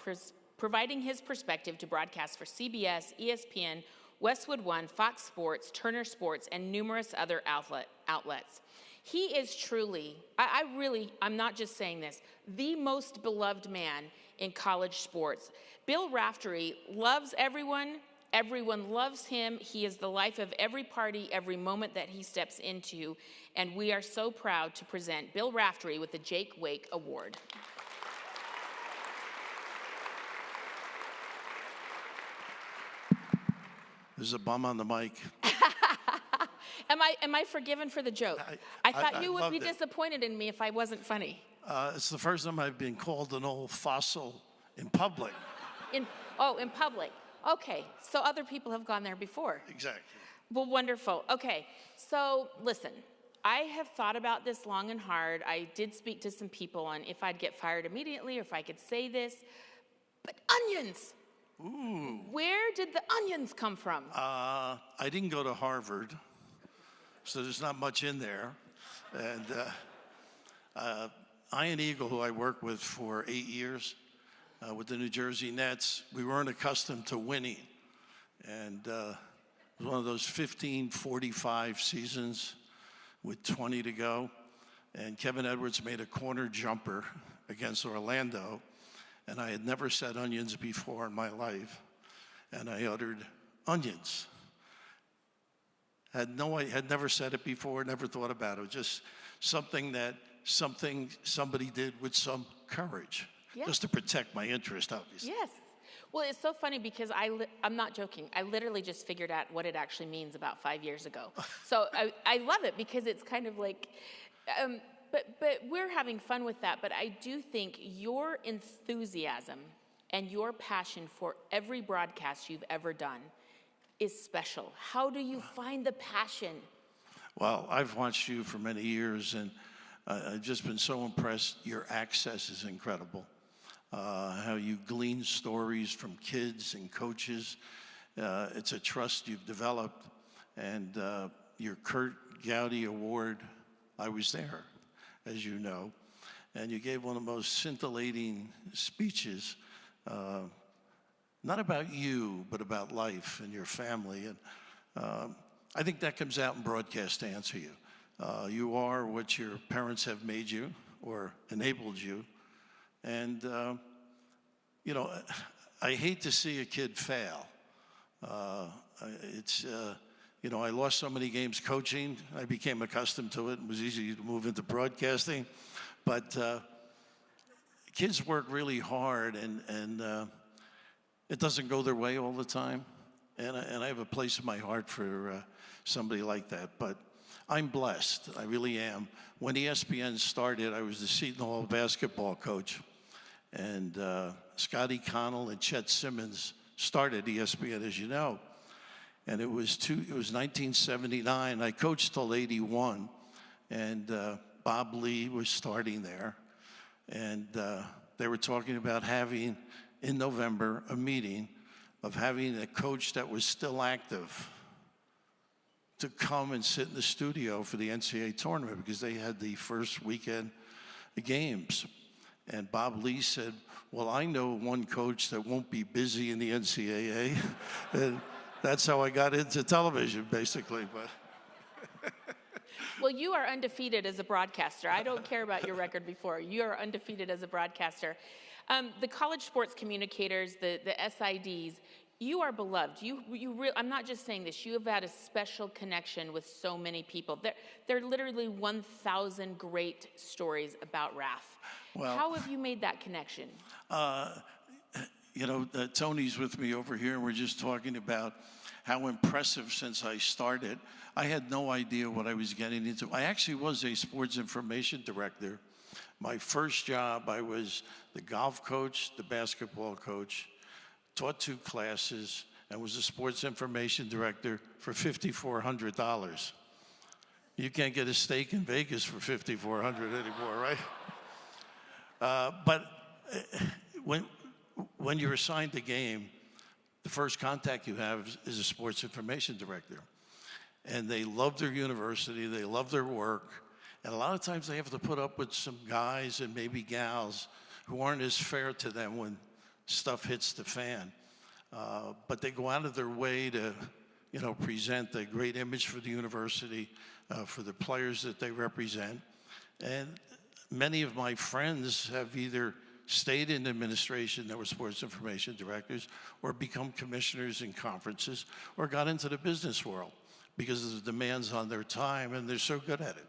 providing his perspective to broadcast for CBS, ESPN, Westwood One, Fox Sports, Turner Sports, and numerous other outlets. He is truly, I'm not just saying this, the most beloved man in college sports. Bill Raftery loves everyone. Everyone loves him. He is the life of every party, every moment that he steps into. And we are so proud to present Bill Raftery with the Jake Wade Award. There's a bum on the mic. Am I forgiven for the joke? I thought you would be disappointed in me if I wasn't funny. It's the first time I've been called an old fossil in public. In public. Okay, so other people have gone there before. Exactly. Well, wonderful. Okay, so listen, I have thought about this long and hard. I did speak to some people on if I'd get fired immediately or if I could say this, but onions. Ooh. Where did the onions come from? I didn't go to Harvard, so there's not much in there. And Ian Eagle, who I worked with for 8 years with the New Jersey Nets, we weren't accustomed to winning. And it was one of those 15-45 seasons with 20 to go. And Kevin Edwards made a corner jumper against Orlando. And I had never said onions before in my life. And I uttered onions. Had never said it before, never thought about it. Just something somebody did with some courage. Yes. Just to protect my interest, obviously. Yes. Well, it's so funny because I'm not joking. I literally just figured out what it actually means about 5 years ago. So I love it because it's kind of like, but we're having fun with that. But I do think your enthusiasm and your passion for every broadcast you've ever done is special. How do you find the passion? Well, I've watched you for many years, and I've just been so impressed. Your access is incredible. How you glean stories from kids and coaches. It's a trust you've developed. And your Kurt Gowdy Award, I was there, as you know. And you gave one of the most scintillating speeches, not about you, but about life and your family. And I think that comes out in broadcast to answer you. You are what your parents have made you or enabled you. And, you know, I hate to see a kid fail. You know, I lost so many games coaching. I became accustomed to it. It was easy to move into broadcasting. But kids work really hard, and it doesn't go their way all the time. And I have a place in my heart for somebody like that. But I'm blessed. I really am. When ESPN started, I was the Seton Hall basketball coach. And Scotty Connell and Chet Simmons started ESPN, as you know. And it was 1979. I coached till 81. And Bob Lee was starting there. And they were talking about having, in November, a meeting of having a coach that was still active to come and sit in the studio for the NCAA tournament because they had the first weekend games. And Bob Lee said, well, I know one coach that won't be busy in the NCAA. And that's how I got into television, basically. But Well, you are undefeated as a broadcaster. I don't care about your record before. You are undefeated as a broadcaster. The college sports communicators, the SIDs, you are beloved. I'm not just saying this. You have had a special connection with so many people. There are literally 1,000 great stories about Raf. Well, how have you made that connection? You know, Tony's with me over here, and we're just talking about how impressive since I started. I had no idea what I was getting into. I actually was a sports information director. My first job, I was the golf coach, the basketball coach, taught 2 classes, and was a sports information director for $5,400. You can't get a steak in Vegas for $5,400 anymore, right? But when you're assigned a game, the first contact you have is a sports information director. And they love their university, they love their work, and a lot of times they have to put up with some guys and maybe gals who aren't as fair to them when stuff hits the fan. But they go out of their way to, you know, present a great image for the university, for the players that they represent. And many of my friends have either stayed in administration that were sports information directors or become commissioners in conferences or got into the business world because of the demands on their time, and they're so good at it.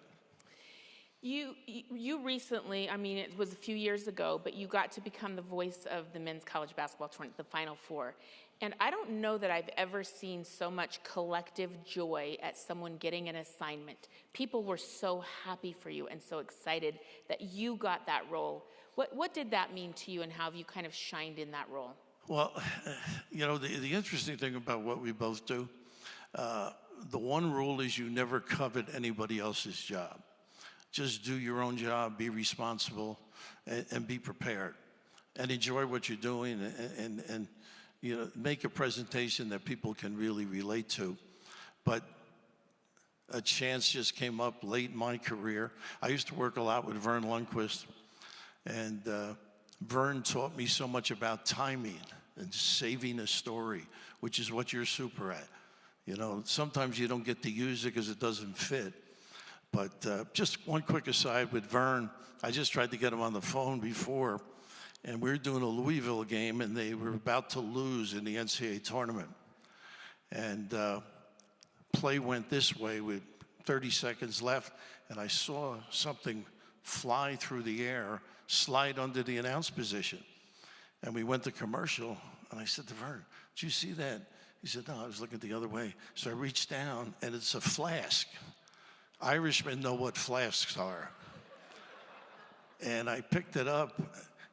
You recently, I mean, it was a few years ago, but you got to become the voice of the men's college basketball tournament, the Final Four. And I don't know that I've ever seen so much collective joy at someone getting an assignment. People were so happy for you and so excited that you got that role. What did that mean to you, and how have you kind of shined in that role? Well, you know, the interesting thing about what we both do, the one rule is you never covet anybody else's job. Just do your own job, be responsible, and be prepared, and enjoy what you're doing, and you know, make a presentation that people can really relate to. But a chance just came up late in my career. I used to work a lot with Vern Lundquist, and Vern taught me so much about timing and saving a story, which is what you're super at. You know, sometimes you don't get to use it because it doesn't fit. But just one quick aside with Vern, I just tried to get him on the phone before, and we were doing a Louisville game, and they were about to lose in the NCAA tournament. And play went this way with 30 seconds left, and I saw something fly through the air, slide under the announce position. And we went to commercial, and I said to Vern, did you see that? He said, no, I was looking the other way. So I reached down, and it's a flask. Irishmen know what flasks are. And I picked it up,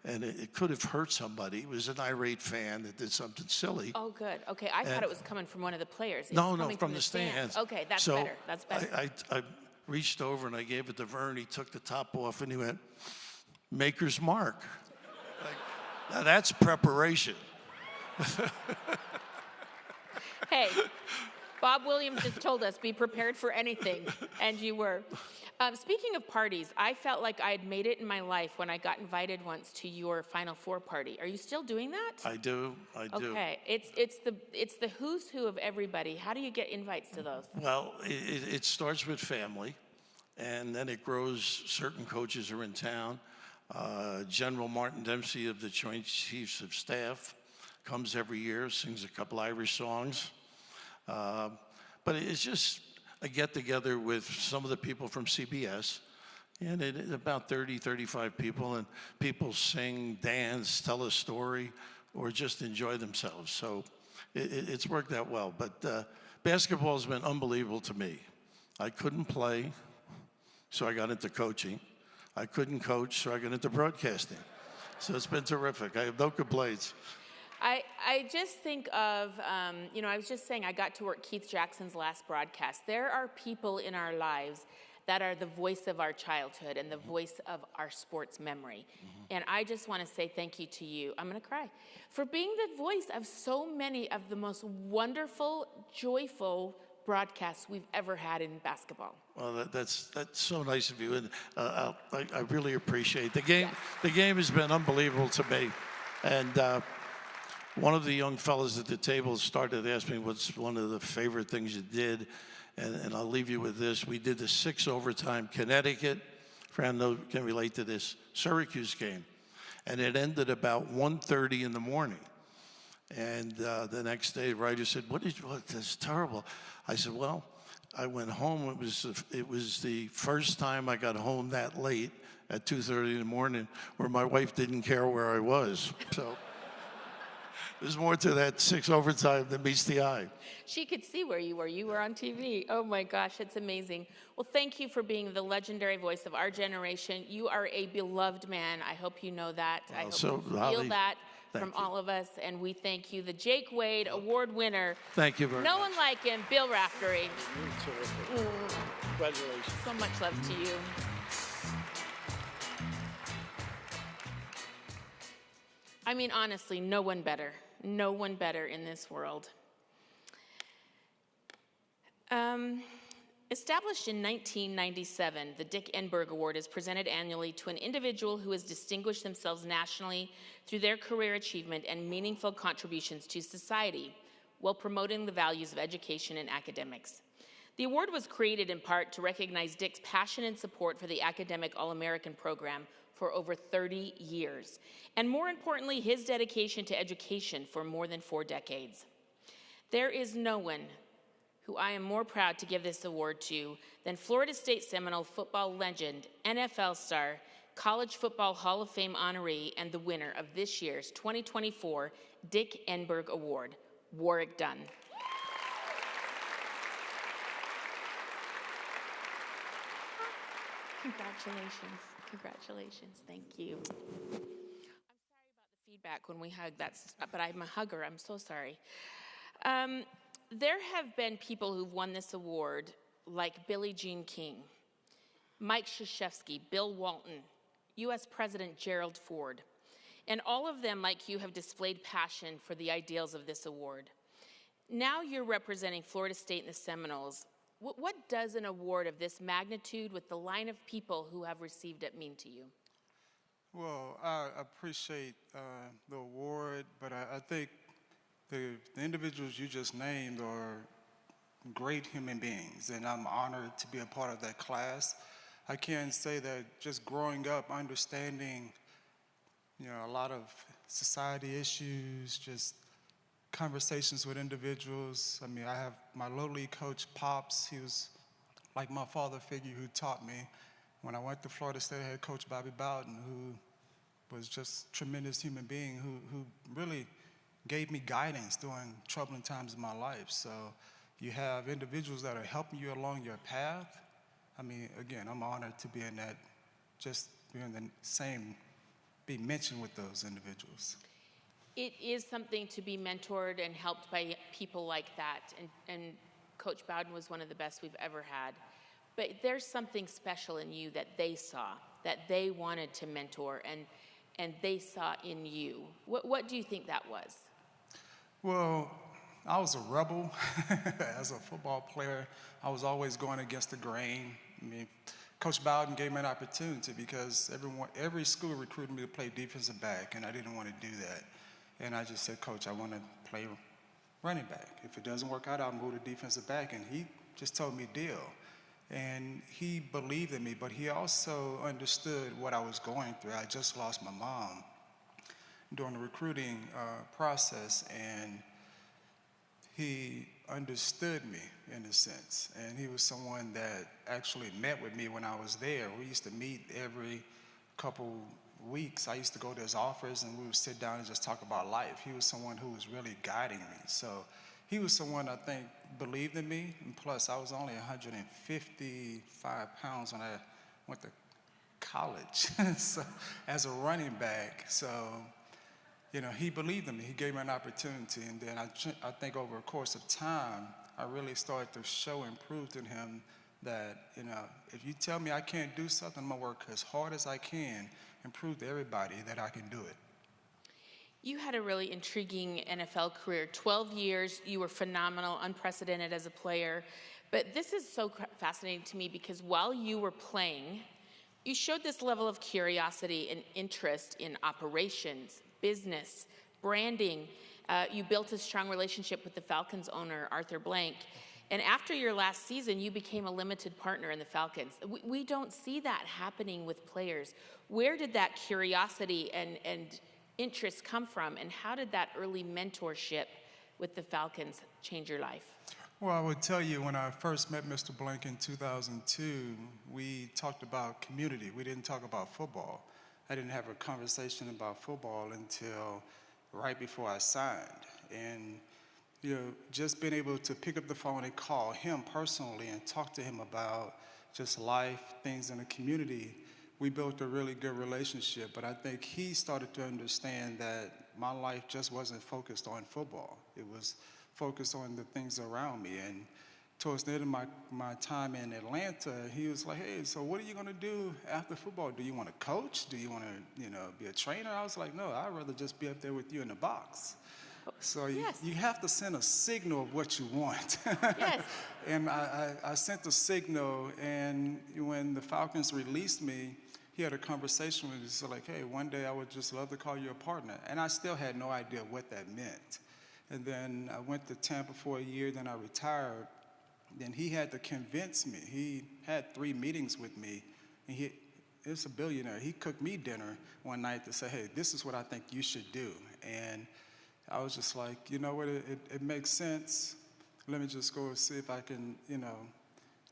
and it could have hurt somebody. It was an irate fan that did something silly. Oh, good. Okay, I thought it was coming from one of the players. No, from the stands. Okay, that's so better. That's better. I reached over, and I gave it to Vern. He took the top off, and he went, Maker's Mark. Like, now that's preparation. Hey, Bob Williams just told us, be prepared for anything, and you were. Speaking of parties, I felt like I had made it in my life when I got invited once to your Final Four party. Are you still doing that? I do. Okay, it's the who's who of everybody. How do you get invites to those? Well, it starts with family, and then it grows. Certain coaches are in town. General Martin Dempsey of the Joint Chiefs of Staff comes every year, sings a couple Irish songs. But it's just a get-together with some of the people from CBS, and it is about 30, 35 people, and people sing, dance, tell a story, or just enjoy themselves. So it's worked out well. But basketball has been unbelievable to me. I couldn't play, so I got into coaching. I couldn't coach, so I got into broadcasting. So it's been terrific. I have no complaints. I just think of, I was just saying I got to work Keith Jackson's last broadcast. There are people in our lives that are the voice of our childhood and the voice of our sports memory. And I just want to say thank you to you, I'm going to cry, for being the voice of so many of the most wonderful, joyful broadcasts we've ever had in basketball. Well, that's so nice of you, and I really appreciate the game. Yes. The game has been unbelievable to me, and one of the young fellas at the table started to ask me what's one of the favorite things you did, and I'll leave you with this. We did the 6 overtime Connecticut, Fran can relate to this, Syracuse game, and it ended about 1:30 in the morning. And the next day, the writer said, what, that's terrible. I said, well, I went home. It was the first time I got home that late at 2:30 in the morning where my wife didn't care where I was. So there's more to that 6 overtime than meets the eye. She could see where you were. You were on TV. Oh my gosh, it's amazing. Well, thank you for being the legendary voice of our generation. You are a beloved man. I hope you know that. I hope you feel Holly, that from all of us, and we thank you. The Jake Wade Award winner. Thank you very much. No one like him, Bill Raftery. Terrific. Congratulations. So much love to you. I mean, honestly, no one better. No one better in this world. Established in 1997, the Dick Enberg Award is presented annually to an individual who has distinguished themselves nationally through their career achievement and meaningful contributions to society while promoting the values of education and academics. The award was created in part to recognize Dick's passion and support for the academic All-American program for over 30 years, and more importantly, his dedication to education for more than 4 decades. There is no one who I am more proud to give this award to than Florida State Seminole football legend, NFL star, College Football Hall of Fame honoree, and the winner of this year's 2024 Dick Enberg Award, Warwick Dunn. Congratulations. Congratulations. Thank you. I'm sorry about the feedback when we hug. But I'm a hugger. I'm so sorry. There have been people who've won this award, like Billie Jean King, Mike Krzyzewski, Bill Walton, U.S. President Gerald Ford, and all of them, like you, have displayed passion for the ideals of this award. Now you're representing Florida State and the Seminoles. What does an award of this magnitude with the line of people who have received it mean to you? Well, I appreciate the award, but I think the individuals you just named are great human beings, and I'm honored to be a part of that class. I can say that just growing up, understanding, a lot of society issues, just conversations with individuals. I mean, I have my Little League coach, Pops. He was like my father figure who taught me. When I went to Florida State, I had Coach Bobby Bowden, who was just a tremendous human being, who really gave me guidance during troubling times in my life. So you have individuals that are helping you along your path. I mean, again, I'm honored to be in that, just being the same, be mentioned with those individuals. It is something to be mentored and helped by people like that, and Coach Bowden was one of the best we've ever had. But there's something special in you that they saw, that they wanted to mentor, and they saw in you. What do you think that was? Well, I was a rebel as a football player. I was always going against the grain. I mean, Coach Bowden gave me an opportunity because every school recruited me to play defensive back, and I didn't want to do that. And I just said, Coach, I want to play running back. If it doesn't work out, I'll move to defensive back. And he just told me, deal. And he believed in me, but he also understood what I was going through. I just lost my mom during the recruiting process, and he understood me in a sense. And he was someone that actually met with me when I was there. We used to meet every couple weeks. I used to go to his office and we would sit down and just talk about life. He was someone who was really guiding me. So he was someone I think believed in me. And plus, I was only 155 pounds when I went to college so, as a running back. So, you know, he believed in me. He gave me an opportunity. And then I think over a course of time, I really started to show and prove to him that, you know, if you tell me I can't do something, I'm going to work as hard as I can and prove to everybody that I can do it. You had a really intriguing NFL career. 12 years, you were phenomenal, unprecedented as a player. But this is so fascinating to me because while you were playing, you showed this level of curiosity and interest in operations, business, branding. You built a strong relationship with the Falcons owner, Arthur Blank. And after your last season, you became a limited partner in the Falcons. We don't see that happening with players. Where did that curiosity and interest come from, and how did that early mentorship with the Falcons change your life? Well, I would tell you, when I first met Mr. Blank in 2002, we talked about community. We didn't talk about football. I didn't have a conversation about football until right before I signed. And you know, just being able to pick up the phone and call him personally and talk to him about just life, things in the community, we built a really good relationship. But I think he started to understand that my life just wasn't focused on football. It was focused on the things around me. And towards the end of my time in Atlanta, he was like, hey, so what are you going to do after football? Do you want to coach? Do you want to, be a trainer? I was like, no, I'd rather just be up there with you in the box. So yes. you have to send a signal of what you want. Yes. And I sent the signal, and when the Falcons released me, he had a conversation with me. He said, like, hey, one day I would just love to call you a partner. And I still had no idea what that meant. And then I went to Tampa for a year, then I retired. Then he had to convince me. He had 3 meetings with me, and he's a billionaire. He cooked me dinner one night to say, hey, this is what I think you should do. And I was just like, you know what, it makes sense. Let me just go and see if I can,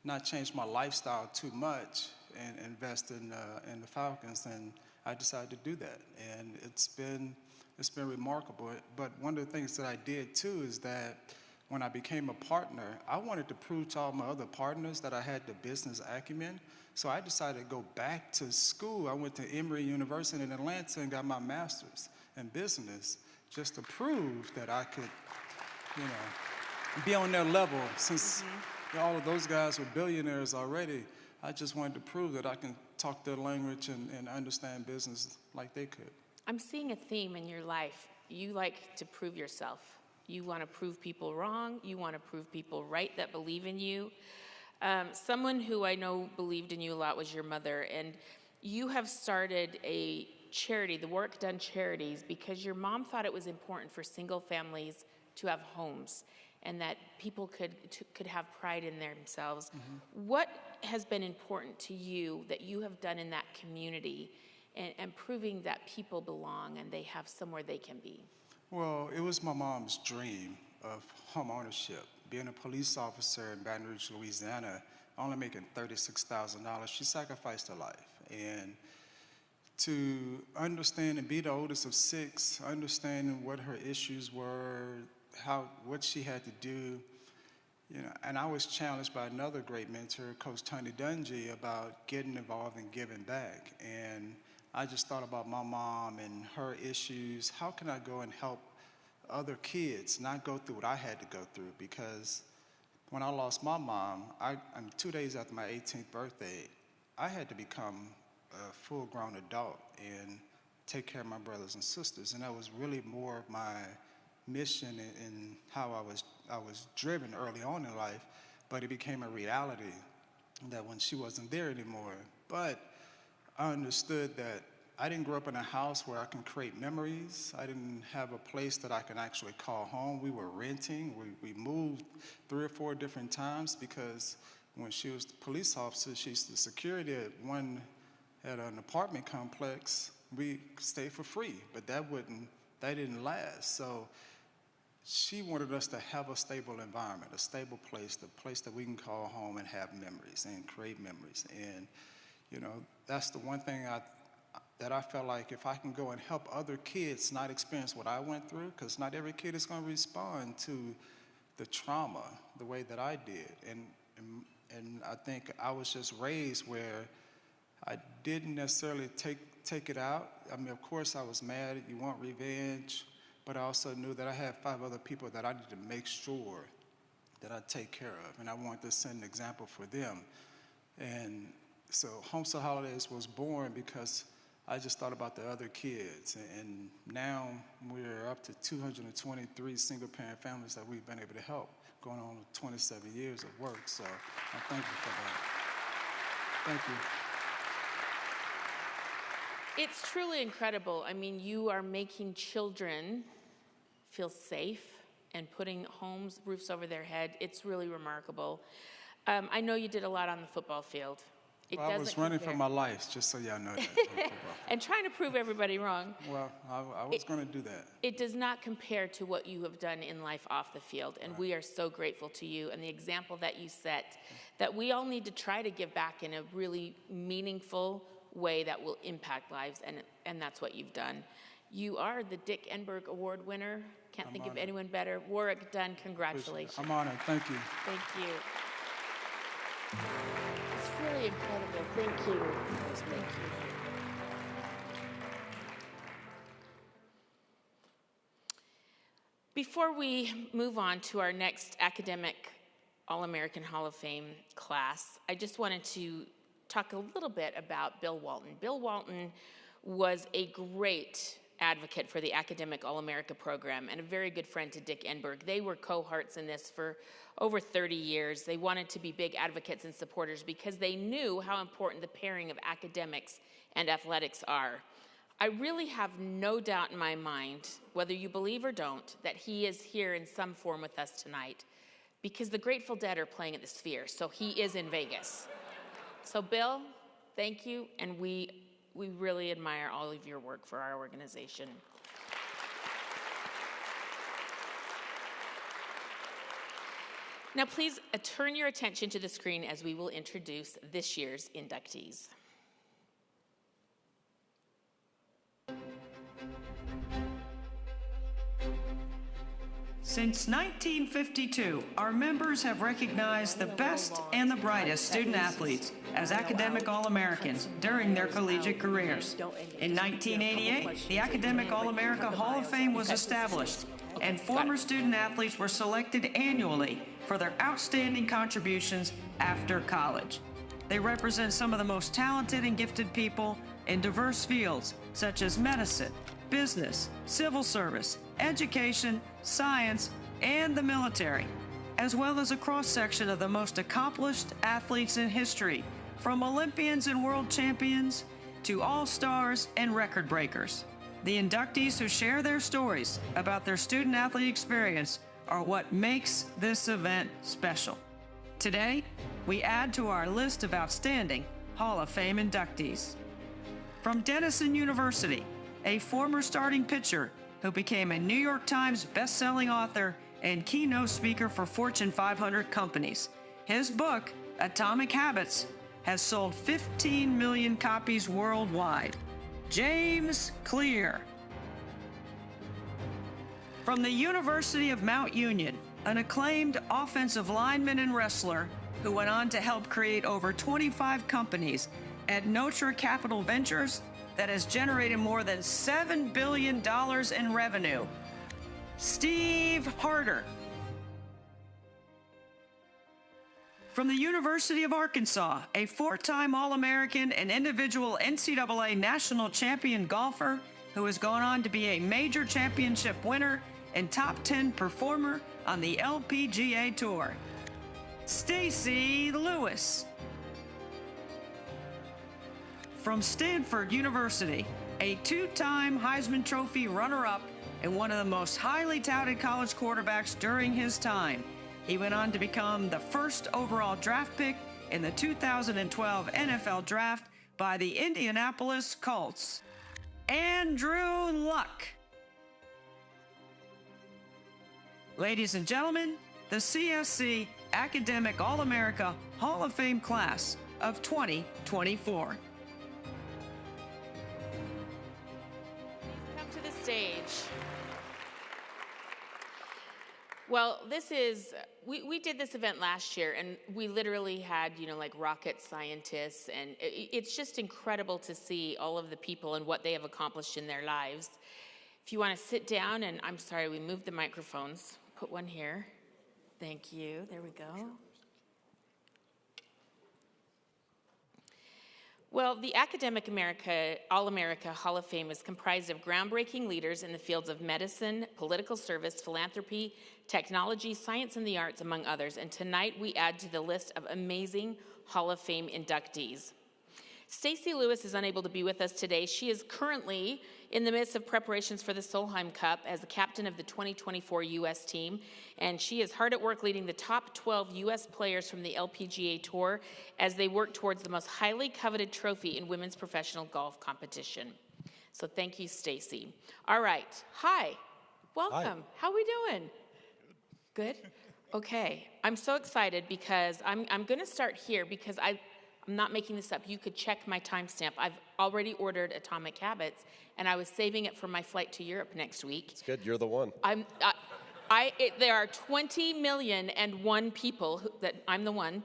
not change my lifestyle too much and invest in the Falcons. And I decided to do that. And it's been remarkable. But one of the things that I did too is that when I became a partner, I wanted to prove to all my other partners that I had the business acumen. So I decided to go back to school. I went to Enberg University in Atlanta and got my master's in business, just to prove that I could, be on their level. Since all of those guys were billionaires already, I just wanted to prove that I can talk their language and understand business like they could. I'm seeing a theme in your life. You like to prove yourself. You want to prove people wrong. You want to prove people right that believe in you. Someone who I know believed in you a lot was your mother, and you have started a charity, the Work Done Charities, because your mom thought it was important for single families to have homes and that people could have pride in themselves. What has been important to you that you have done in that community and proving that people belong and they have somewhere they can be? Well, it was my mom's dream of home ownership. Being a police officer in Baton Rouge, Louisiana, only making $36,000, she sacrificed her life. And to understand and be the oldest of 6, understanding what her issues were, what she had to do, and I was challenged by another great mentor, Coach Tony Dungy, about getting involved and giving back. And I just thought about my mom and her issues. How can I go and help other kids not go through what I had to go through? Because when I lost my mom, 2 days after my 18th birthday, I had to become a full-grown adult and take care of my brothers and sisters. And that was really more of my mission and how I was driven early on in life. But it became a reality that when she wasn't there anymore. But I understood that I didn't grow up in a house where I can create memories. I didn't have a place that I can actually call home. We were renting. We moved 3 or 4 different times because when she was the police officer, she's the security at an apartment complex. We stayed for free, but that didn't last. So she wanted us to have a stable environment, a stable place, the place that we can call home and have memories and create memories. And, that's the one thing that I felt like if I can go and help other kids not experience what I went through, because not every kid is going to respond to the trauma the way that I did. And I think I was just raised where I didn't necessarily take it out. I mean, of course, I was mad. You want revenge. But I also knew that I had 5 other people that I needed to make sure that I take care of. And I wanted to set an example for them. And so Homestead Holidays was born because I just thought about the other kids. And now we're up to 223 single-parent families that we've been able to help, going on 27 years of work. So I thank you for that. Thank you. It's truly incredible. I mean, you are making children feel safe and putting roofs over their head. It's really remarkable. I know you did a lot on the football field. I was running for my life, just so y'all know that. And trying to prove everybody wrong. Well, I was going to do that. It does not compare to what you have done in life off the field, and we are so grateful to you and the example that you set, that we all need to try to give back in a really meaningful way that will impact lives, and that's what you've done. You are the Dick Enberg Award winner. Can't think of anyone better. Warwick Dunn, congratulations. I'm honored. Thank you. Thank you. It's really incredible. Thank you. Thank you. Before we move on to our next academic All-American Hall of Fame class, I just wanted to talk a little bit about Bill Walton. Bill Walton was a great advocate for the Academic All-America program and a very good friend to Dick Enberg. They were cohorts in this for over 30 years. They wanted to be big advocates and supporters because they knew how important the pairing of academics and athletics are. I really have no doubt in my mind, whether you believe or don't, that he is here in some form with us tonight because the Grateful Dead are playing at the Sphere, so he is in Vegas. So Bill, thank you, and we really admire all of your work for our organization. Now please turn your attention to the screen as we will introduce this year's inductees. Since 1952, our members have recognized the best and the brightest student athletes as Academic All-Americans during their collegiate careers. In 1988, the Academic All-America Hall of Fame was established, and former student athletes were selected annually for their outstanding contributions after college. They represent some of the most talented and gifted people in diverse fields such as medicine, business, civil service, education, science, and the military, as well as a cross-section of the most accomplished athletes in history, from Olympians and world champions to all-stars and record breakers. The inductees who share their stories about their student-athlete experience are what makes this event special. Today, we add to our list of outstanding Hall of Fame inductees. From Denison University, a former starting pitcher who became a New York Times best-selling author and keynote speaker for Fortune 500 companies. His book, Atomic Habits, has sold 15 million copies worldwide. James Clear. From the University of Mount Union, an acclaimed offensive lineman and wrestler who went on to help create over 25 companies at Notre Capital Ventures that has generated more than $7 billion in revenue. Steve Harder. From the University of Arkansas, a four-time All-American and individual NCAA national champion golfer who has gone on to be a major championship winner and top 10 performer on the LPGA Tour. Stacy Lewis. From Stanford University, a two-time Heisman Trophy runner-up and one of the most highly touted college quarterbacks during his time. He went on to become the first overall draft pick in the 2012 NFL Draft by the Indianapolis Colts, Andrew Luck. Ladies and gentlemen, the CSC Academic All-America Hall of Fame class of 2024. Please come to the stage. Well, we did this event last year, and we literally had, like rocket scientists, and it's just incredible to see all of the people and what they have accomplished in their lives. If you want to sit down, and I'm sorry, we moved the microphones. Put one here. Thank you. There we go. Well, the Academic All-America Hall of Fame is comprised of groundbreaking leaders in the fields of medicine, political service, philanthropy, technology, science, and the arts, among others. And tonight we add to the list of amazing Hall of Fame inductees. Stacey Lewis is unable to be with us today. She is currently in the midst of preparations for the Solheim Cup as the captain of the 2024 U.S. team, and she is hard at work leading the top 12 U.S. players from the LPGA Tour as they work towards the most highly coveted trophy in women's professional golf competition. So thank you, Stacey. All right. Hi. Welcome. Hi. How are we doing? Good? Okay. I'm so excited because I'm going to start here because I'm not making this up. You could check my timestamp. I've already ordered Atomic Habits, and I was saving it for my flight to Europe next week. It's good. You're the one. There are 20,000,001 people, I'm the one,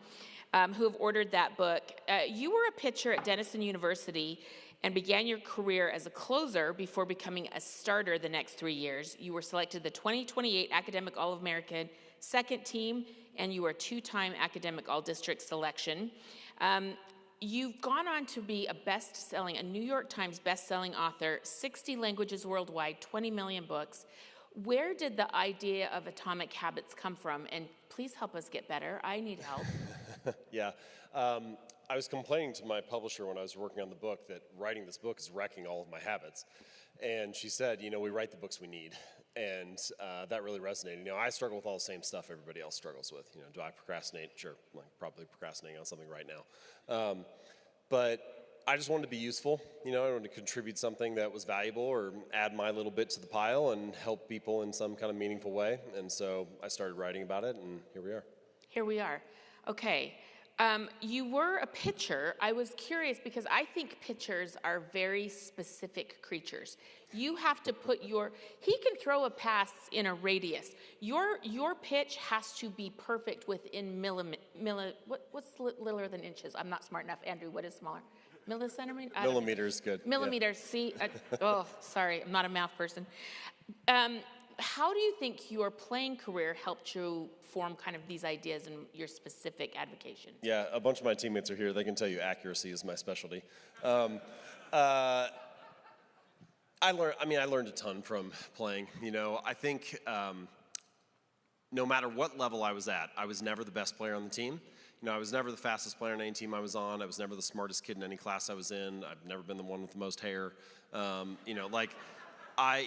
who have ordered that book. You were a pitcher at Denison University and began your career as a closer before becoming a starter the next 3 years. You were selected the 2028 Academic All-American second team, and you were a two-time Academic All-District selection. You've gone on to be a New York Times best-selling author, 60 languages worldwide, 20 million books. Where did the idea of Atomic Habits come from? And please help us get better. I need help. Yeah. I was complaining to my publisher when I was working on the book that writing this book is wrecking all of my habits. And she said, we write the books we need. And that really resonated. I struggle with all the same stuff everybody else struggles with. Do I procrastinate? Sure, I'm probably procrastinating on something right now. But I just wanted to be useful. I wanted to contribute something that was valuable or add my little bit to the pile and help people in some kind of meaningful way. And so I started writing about it, and here we are. Here we are. Okay. You were a pitcher. I was curious because I think pitchers are very specific creatures. You have to put he can throw a pass in a radius. Your pitch has to be perfect within what's littler than inches? I'm not smart enough. Andrew, what is smaller? Millicentimeter? Millimeters, good. Millimeters, yeah. See? Sorry, I'm not a math person. How do you think your playing career helped you form kind of these ideas and your specific advocation? Yeah, a bunch of my teammates are here. They can tell you accuracy is my specialty. I learned a ton from playing. I think no matter what level I was at, I was never the best player on the team. I was never the fastest player on any team I was on. I was never the smartest kid in any class I was in. I've never been the one with the most hair.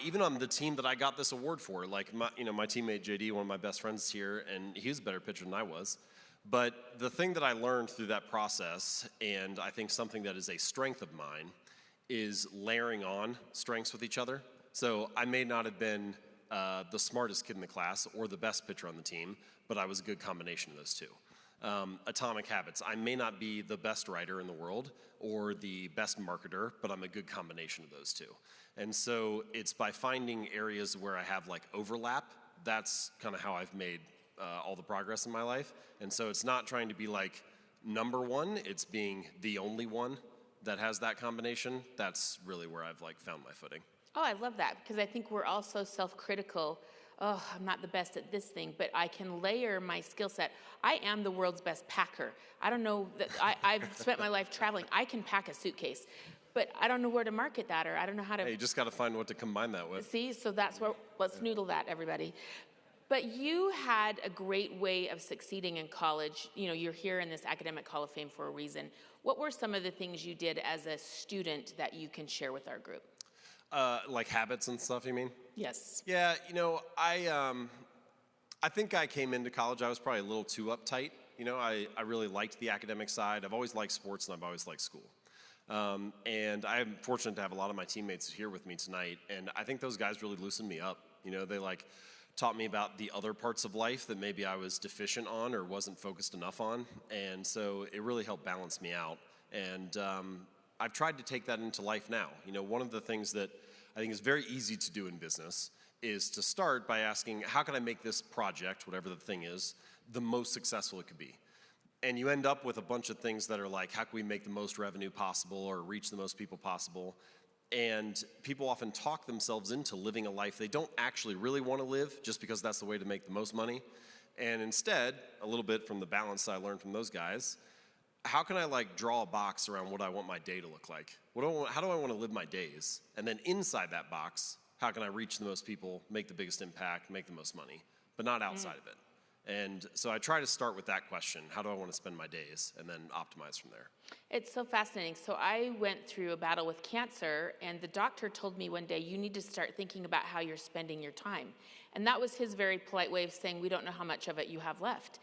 Even on the team that I got this award for, my teammate JD, one of my best friends here, and he was a better pitcher than I was. But the thing that I learned through that process, and I think something that is a strength of mine, is layering on strengths with each other. So I may not have been the smartest kid in the class or the best pitcher on the team, but I was a good combination of those two. Atomic Habits. I may not be the best writer in the world or the best marketer, but I'm a good combination of those two. And so it's by finding areas where I have overlap, that's kind of how I've made all the progress in my life. And so it's not trying to be number one, it's being the only one that has that combination. That's really where I've found my footing. Oh, I love that because I think we're all so self-critical. Oh, I'm not the best at this thing, but I can layer my skill set. I am the world's best packer. I don't know that I've spent my life traveling. I can pack a suitcase, but I don't know where to market that, or I don't know how to. Hey, you just got to find what to combine that with. See, so that's where, let's noodle that, everybody. But you had a great way of succeeding in college. You're here in this Academic Hall of Fame for a reason. What were some of the things you did as a student that you can share with our group? Habits and stuff, you mean? Yes. Yeah, I think I came into college, I was probably a little too uptight You know, I really liked the academic side. I've always liked sports, and I've always liked school. And I'm fortunate to have a lot of my teammates here with me tonight, and I think those guys really loosened me up. You know, they like taught me about the other parts of life that maybe I was deficient on or wasn't focused enough on, and so it really helped balance me out. And I've tried to take that into life now. You know, one of the things that I think is very easy to do in business is to start by asking, how can I make this project, whatever the thing is, the most successful it could be? And you end up with a bunch of things that are like, how can we make the most revenue possible or reach the most people possible? And people often talk themselves into living a life they don't actually really want to live just because that's the way to make the most money. And instead, a little bit from the balance I learned from those guys, how can I like draw a box around what I want my day to look like? How do I want to live my days? And then inside that box, how can I reach the most people, make the biggest impact, make the most money, but not outside of it? And so I try to start with that question, how do I want to spend my days, and then optimize from there. It's so fascinating. So I went through a battle with cancer, and the doctor told me one day, you need to start thinking about how you're spending your time. And that was his very polite way of saying, we don't know how much of it you have left.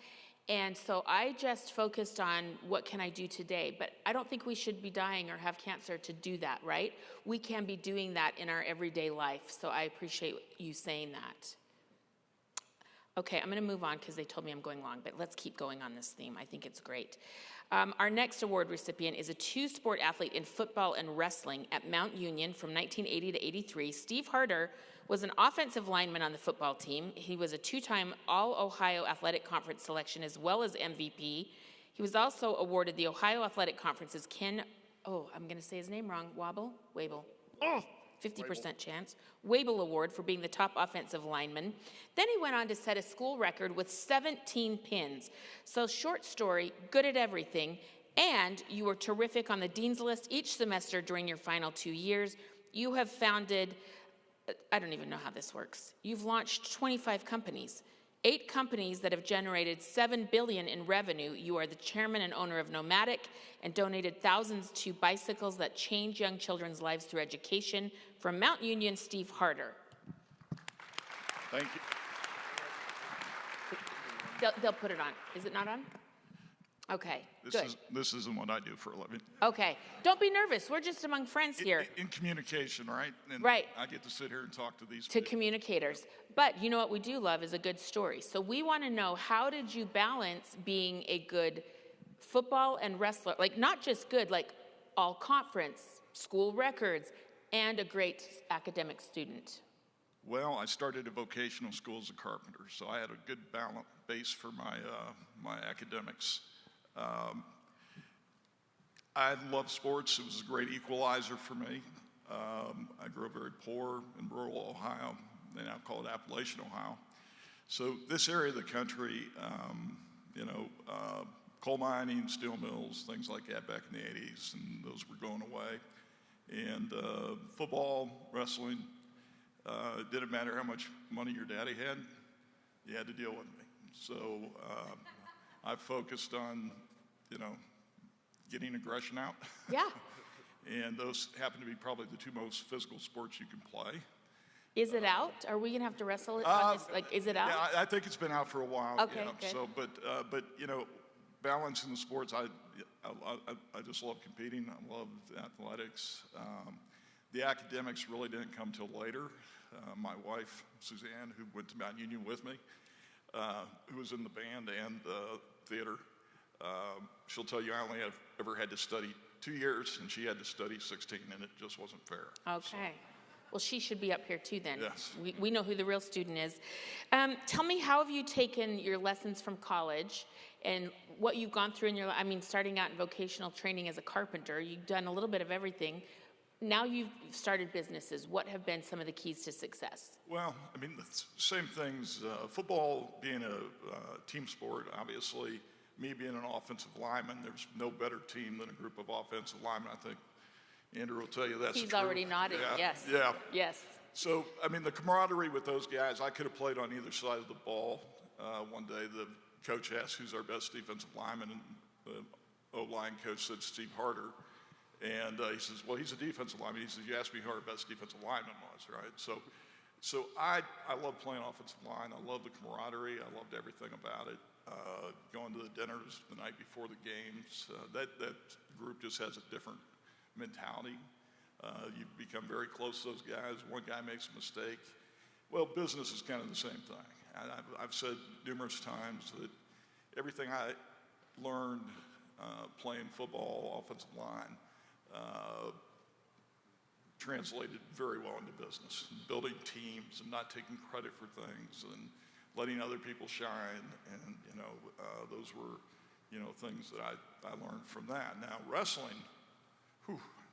And so I just focused on what can I do today, but I don't think we should be dying or have cancer to do that, right? We can be doing that in our everyday life, so I appreciate you saying that. Okay, I'm going to move on because they told me I'm going long, but let's keep going on this theme. I think it's great. Our next award recipient is a two-sport athlete in football and wrestling at Mount Union from 1980 to 83. Steve Harder was an offensive lineman on the football team. He was a two-time All-Ohio Athletic Conference selection as well as MVP. He was also awarded the Ohio Athletic Conference's I'm going to say his name wrong, Wable. 50% chance. Wable Award for being the top offensive lineman. Then he went on to set a school record with 17 pins. So short story, good at everything, and you were terrific on the Dean's List each semester during your final 2 years. You have founded, I don't even know how this works. You've launched 25 companies. 8 companies that have generated $7 billion in revenue. You are the chairman and owner of Nomadic and donated thousands to bicycles that change young children's lives through education. From Mount Union, Steve Harder. Thank you. They'll put it on. Is it not on? Okay, good. This isn't what I do for a living. Okay, don't be nervous. We're just among friends here. In communication, right? And right. I get to sit here and talk to these people. Communicators. But you know what we do love is a good story. So we want to know, how did you balance being a good football and wrestler, like not just good, like all conference, school records, and a great academic student? Well, I started a vocational school as a carpenter, so I had a good base for my academics. I love sports. It was a great equalizer for me. I grew up very poor in rural Ohio. They now call it Appalachian Ohio. So this area of the country, coal mining, steel mills, things like that back in the 80s, and those were going away. And football, wrestling, it didn't matter how much money your daddy had, you had to deal with me. So I focused on, getting aggression out. Yeah. And those happen to be probably the two most physical sports you can play. Is it out? Are we gonna have to wrestle it on this? Like, is it out? Yeah, I think it's been out for a while. Okay, good. So, but balancing the sports, I just love competing. I love athletics. The academics really didn't come till later. My wife, Suzanne, who went to Mount Union with me, who was in the band and the theater, she'll tell you I only ever had to study 2 years, and she had to study 16, and it just wasn't fair. Okay. So. Well, she should be up here too then. Yes. We know who the real student is. Tell me, how have you taken your lessons from college and what you've gone through in your, starting out in vocational training as a carpenter, you've done a little bit of everything. Now you've started businesses. What have been some of the keys to success? Well, the same things. Football being a team sport, obviously, me being an offensive lineman, there's no better team than a group of offensive linemen. I think Andrew will tell you that's He's true. already nodded, yeah. yes. Yeah. Yes. So, the camaraderie with those guys, I could have played on either side of the ball. One day the coach asked who's our best defensive lineman, and the O-line coach said Steve Harder. And he says, well, he's a defensive lineman. He says, you asked me who our best defensive lineman was, right? So So I love playing offensive line. I love the camaraderie. I loved everything about it. Going to the dinners the night before the games. That group just has a different mentality. You become very close to those guys. One guy makes a mistake. Well, business is kind of the same thing. I've said numerous times that everything I learned playing football, offensive line, translated very well into business. Building teams and not taking credit for things and letting other people shine. And, those were, things that I learned from that. Now, wrestling,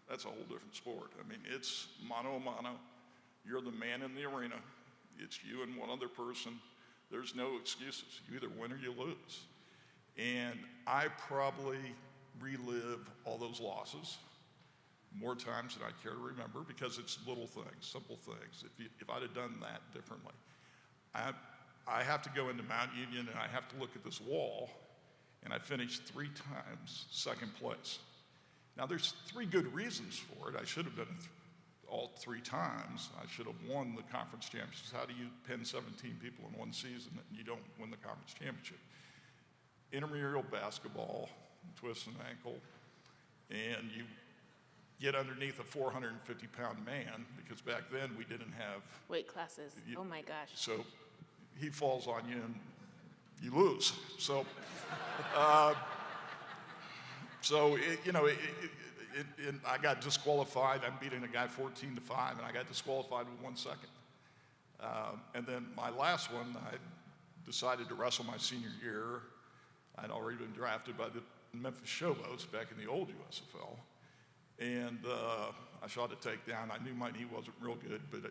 that's a whole different sport. I mean, it's mano a mano. You're the man in the arena. It's you and one other person. There's no excuses. You either win or you lose. And I probably relive all those losses more times than I care to remember because it's little things, simple things. If I'd have done that differently, I have to go into Mount Union and I have to look at this wall, and I finished 3 times second place. Now there's 3 good reasons for it. I should have been all 3 times. I should have won the conference championships. How do you pin 17 people in one season and you don't win the conference championship? Intramural basketball, twist an ankle, and you get underneath a 450-pound man, because back then we didn't have weight classes. Oh my gosh. So he falls on you and you lose. So, I got disqualified. I'm beating a guy 14-5, and I got disqualified with 1 second. And then my last one, I decided to wrestle my senior year. I'd already been drafted by the Memphis Showboats back in the old USFL. And I shot a takedown. I knew my knee wasn't real good, but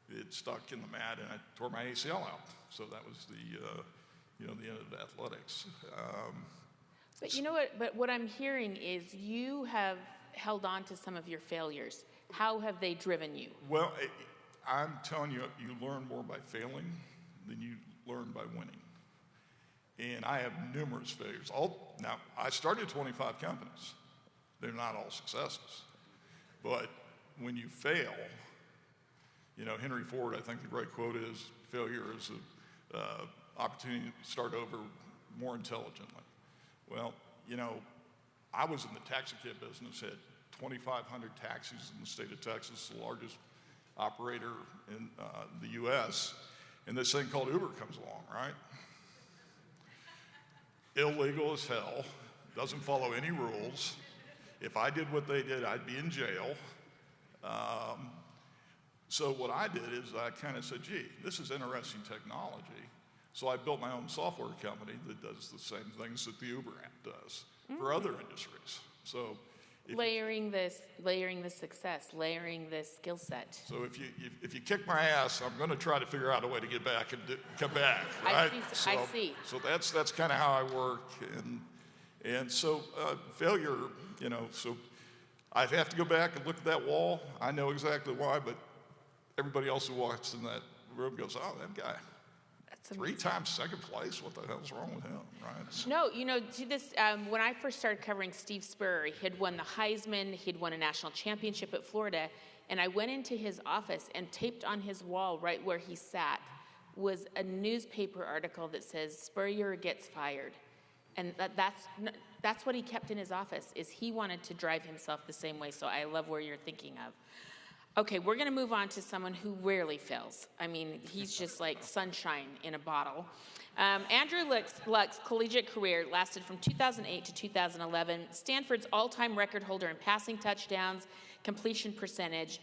it stuck in the mat, and I tore my ACL out. So that was the end of athletics. But you know what? But what I'm hearing is you have held on to some of your failures. How have they driven you? Well, I'm telling you, you learn more by failing than you learn by winning. And I have numerous failures. Now, I started 25 companies. They're not all successes. But when you fail, Henry Ford, I think the great quote is, failure is an opportunity to start over more intelligently. Well, I was in the taxi cab business, had 2,500 taxis in the state of Texas, the largest operator in the U.S., and this thing called Uber comes along, right? Illegal as hell, doesn't follow any rules. If I did what they did, I'd be in jail. So what I did is I kind of said, gee, this is interesting technology. So I built my own software company that does the same things that the Uber app does for other industries. So layering the success, layering the skill set. So if you kick my ass, I'm going to try to figure out a way to get back and come back. Right? I see. So that's kind of how I work, and so failure, So I'd have to go back and look at that wall. I know exactly why, but everybody else who walks in that room goes, "Oh, that guy." 3 times second place. What the hell's wrong with him, right? No, to this, when I first started covering Steve Spurrier, he'd won the Heisman, he'd won a national championship at Florida, and I went into his office and taped on his wall right where he sat was a newspaper article that says Spurrier gets fired. And that's what he kept in his office, is he wanted to drive himself the same way. So I love where you're thinking of. Okay, we're going to move on to someone who rarely fails. I mean, he's just like sunshine in a bottle. Andrew Luck's collegiate career lasted from 2008 to 2011. Stanford's all-time record holder in passing touchdowns, completion percentage,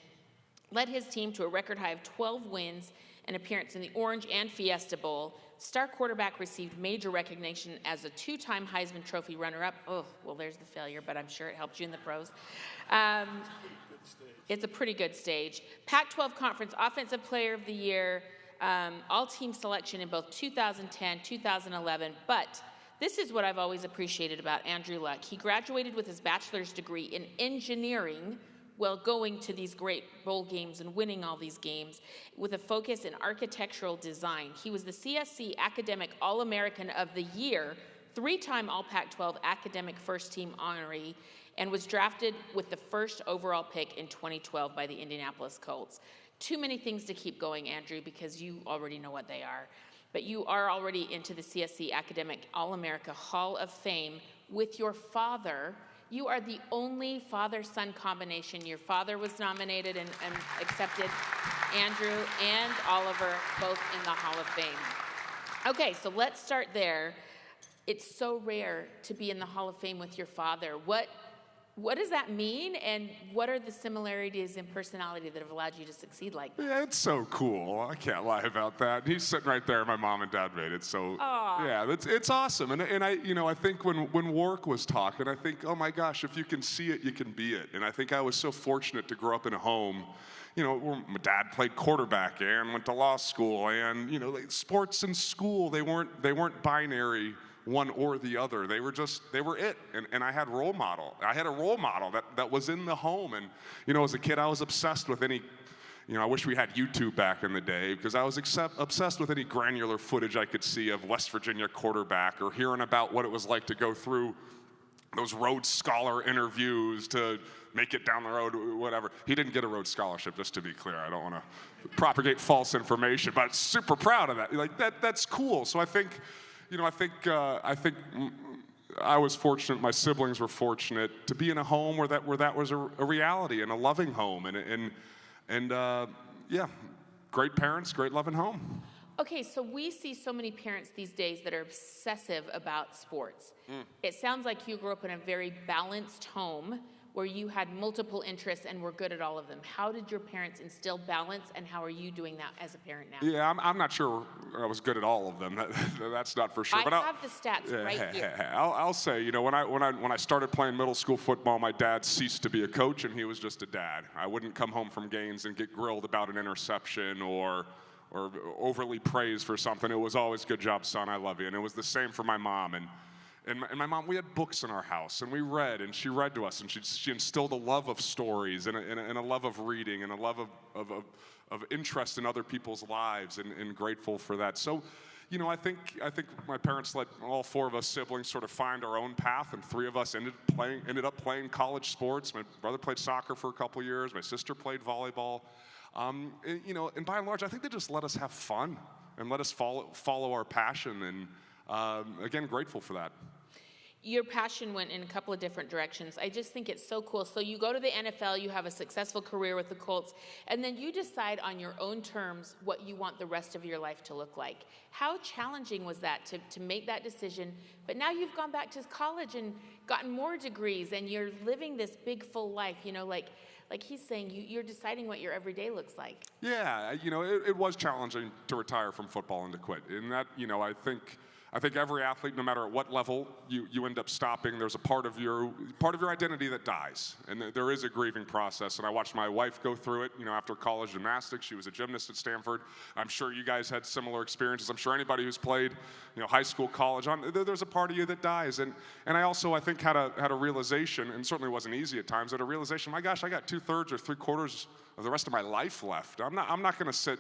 led his team to a record high of 12 wins, an appearance in the Orange and Fiesta Bowl. Star quarterback received major recognition as a 2-time Heisman Trophy runner-up. Oh, well, there's the failure, but I'm sure it helped you in the pros. It's a pretty good stage. Pac-12 Conference Offensive Player of the Year, all-team selection in both 2010, 2011, but this is what I've always appreciated about Andrew Luck. He graduated with his bachelor's degree in engineering while going to these great bowl games and winning all these games with a focus in architectural design. He was the CSC Academic All-American of the Year, 3-time All-Pac-12 Academic First Team honoree, and was drafted with the first overall pick in 2012 by the Indianapolis Colts. too many things to keep going, Andrew, because you already know what they are. But you are already into the CSC Academic All-America Hall of Fame with your father. You are the only father-son combination. Your father was nominated and accepted, Andrew and Oliver, both in the Hall of Fame. Okay, so let's start there. It's so rare to be in the Hall of Fame with your father. What does that mean, and what are the similarities in personality that have allowed you to succeed like that? Yeah, it's so cool. I can't lie about that. He's sitting right there. My mom and dad made it. So Aww. yeah, it's awesome. And I think when Warwick was talking, I think, oh my gosh, if you can see it, you can be it. And I think I was so fortunate to grow up in a home, where my dad played quarterback and went to law school, and sports in school, they weren't binary, one or the other. They were it. And I had a role model that was in the home. And, as a kid, I was obsessed with any, I wish we had YouTube back in the day, because I was obsessed with any granular footage I could see of West Virginia quarterback, or hearing about what it was like to go through those Rhodes Scholar interviews to make it down the road, whatever. He didn't get a Rhodes Scholarship, just to be clear. I don't want to propagate false information, but super proud of that. That's cool. So I think I was fortunate. My siblings were fortunate to be in a home where that was a reality, and a loving home, and great parents, great loving home. Okay, so we see so many parents these days that are obsessive about sports. It sounds like you grew up in a very balanced home where you had multiple interests and were good at all of them. How did your parents instill balance, and how are you doing that as a parent now? Yeah, I'm not sure I was good at all of them. That's not for sure. I have the stats right here. I'll say, when I started playing middle school football, my dad ceased to be a coach, and he was just a dad. I wouldn't come home from games and get grilled about an interception or overly praised for something. It was always, good job, son, I love you. And it was the same for my mom. And my mom, we had books in our house, and we read, and she read to us, and she instilled a love of stories, and a love of reading, and a love of interest in other people's lives, and grateful for that. So, I think my parents let all four of us siblings sort of find our own path, and three of us ended up playing college sports. My brother played soccer for a couple years. My sister played volleyball. And by and large, I think they just let us have fun and let us follow our passion, and again, grateful for that. Your passion went in a couple of different directions. I just think it's so cool. So you go to the NFL, you have a successful career with the Colts, and then you decide on your own terms what you want the rest of your life to look like. How challenging was that to make that decision? But now you've gone back to college and gotten more degrees, and you're living this big, full life, like he's saying, you're deciding what your everyday looks like. Yeah, it was challenging to retire from football and to quit. And that, I think every athlete, no matter at what level you end up stopping, there's a part of your identity that dies, and there is a grieving process. And I watched my wife go through it. After college gymnastics, she was a gymnast at Stanford. I'm sure you guys had similar experiences. I'm sure anybody who's played, high school, college, there's a part of you that dies. And I also, I think, had a realization, and certainly wasn't easy at times, but a realization. My gosh, I got 2/3 or 3/4 of the rest of my life left. I'm not going to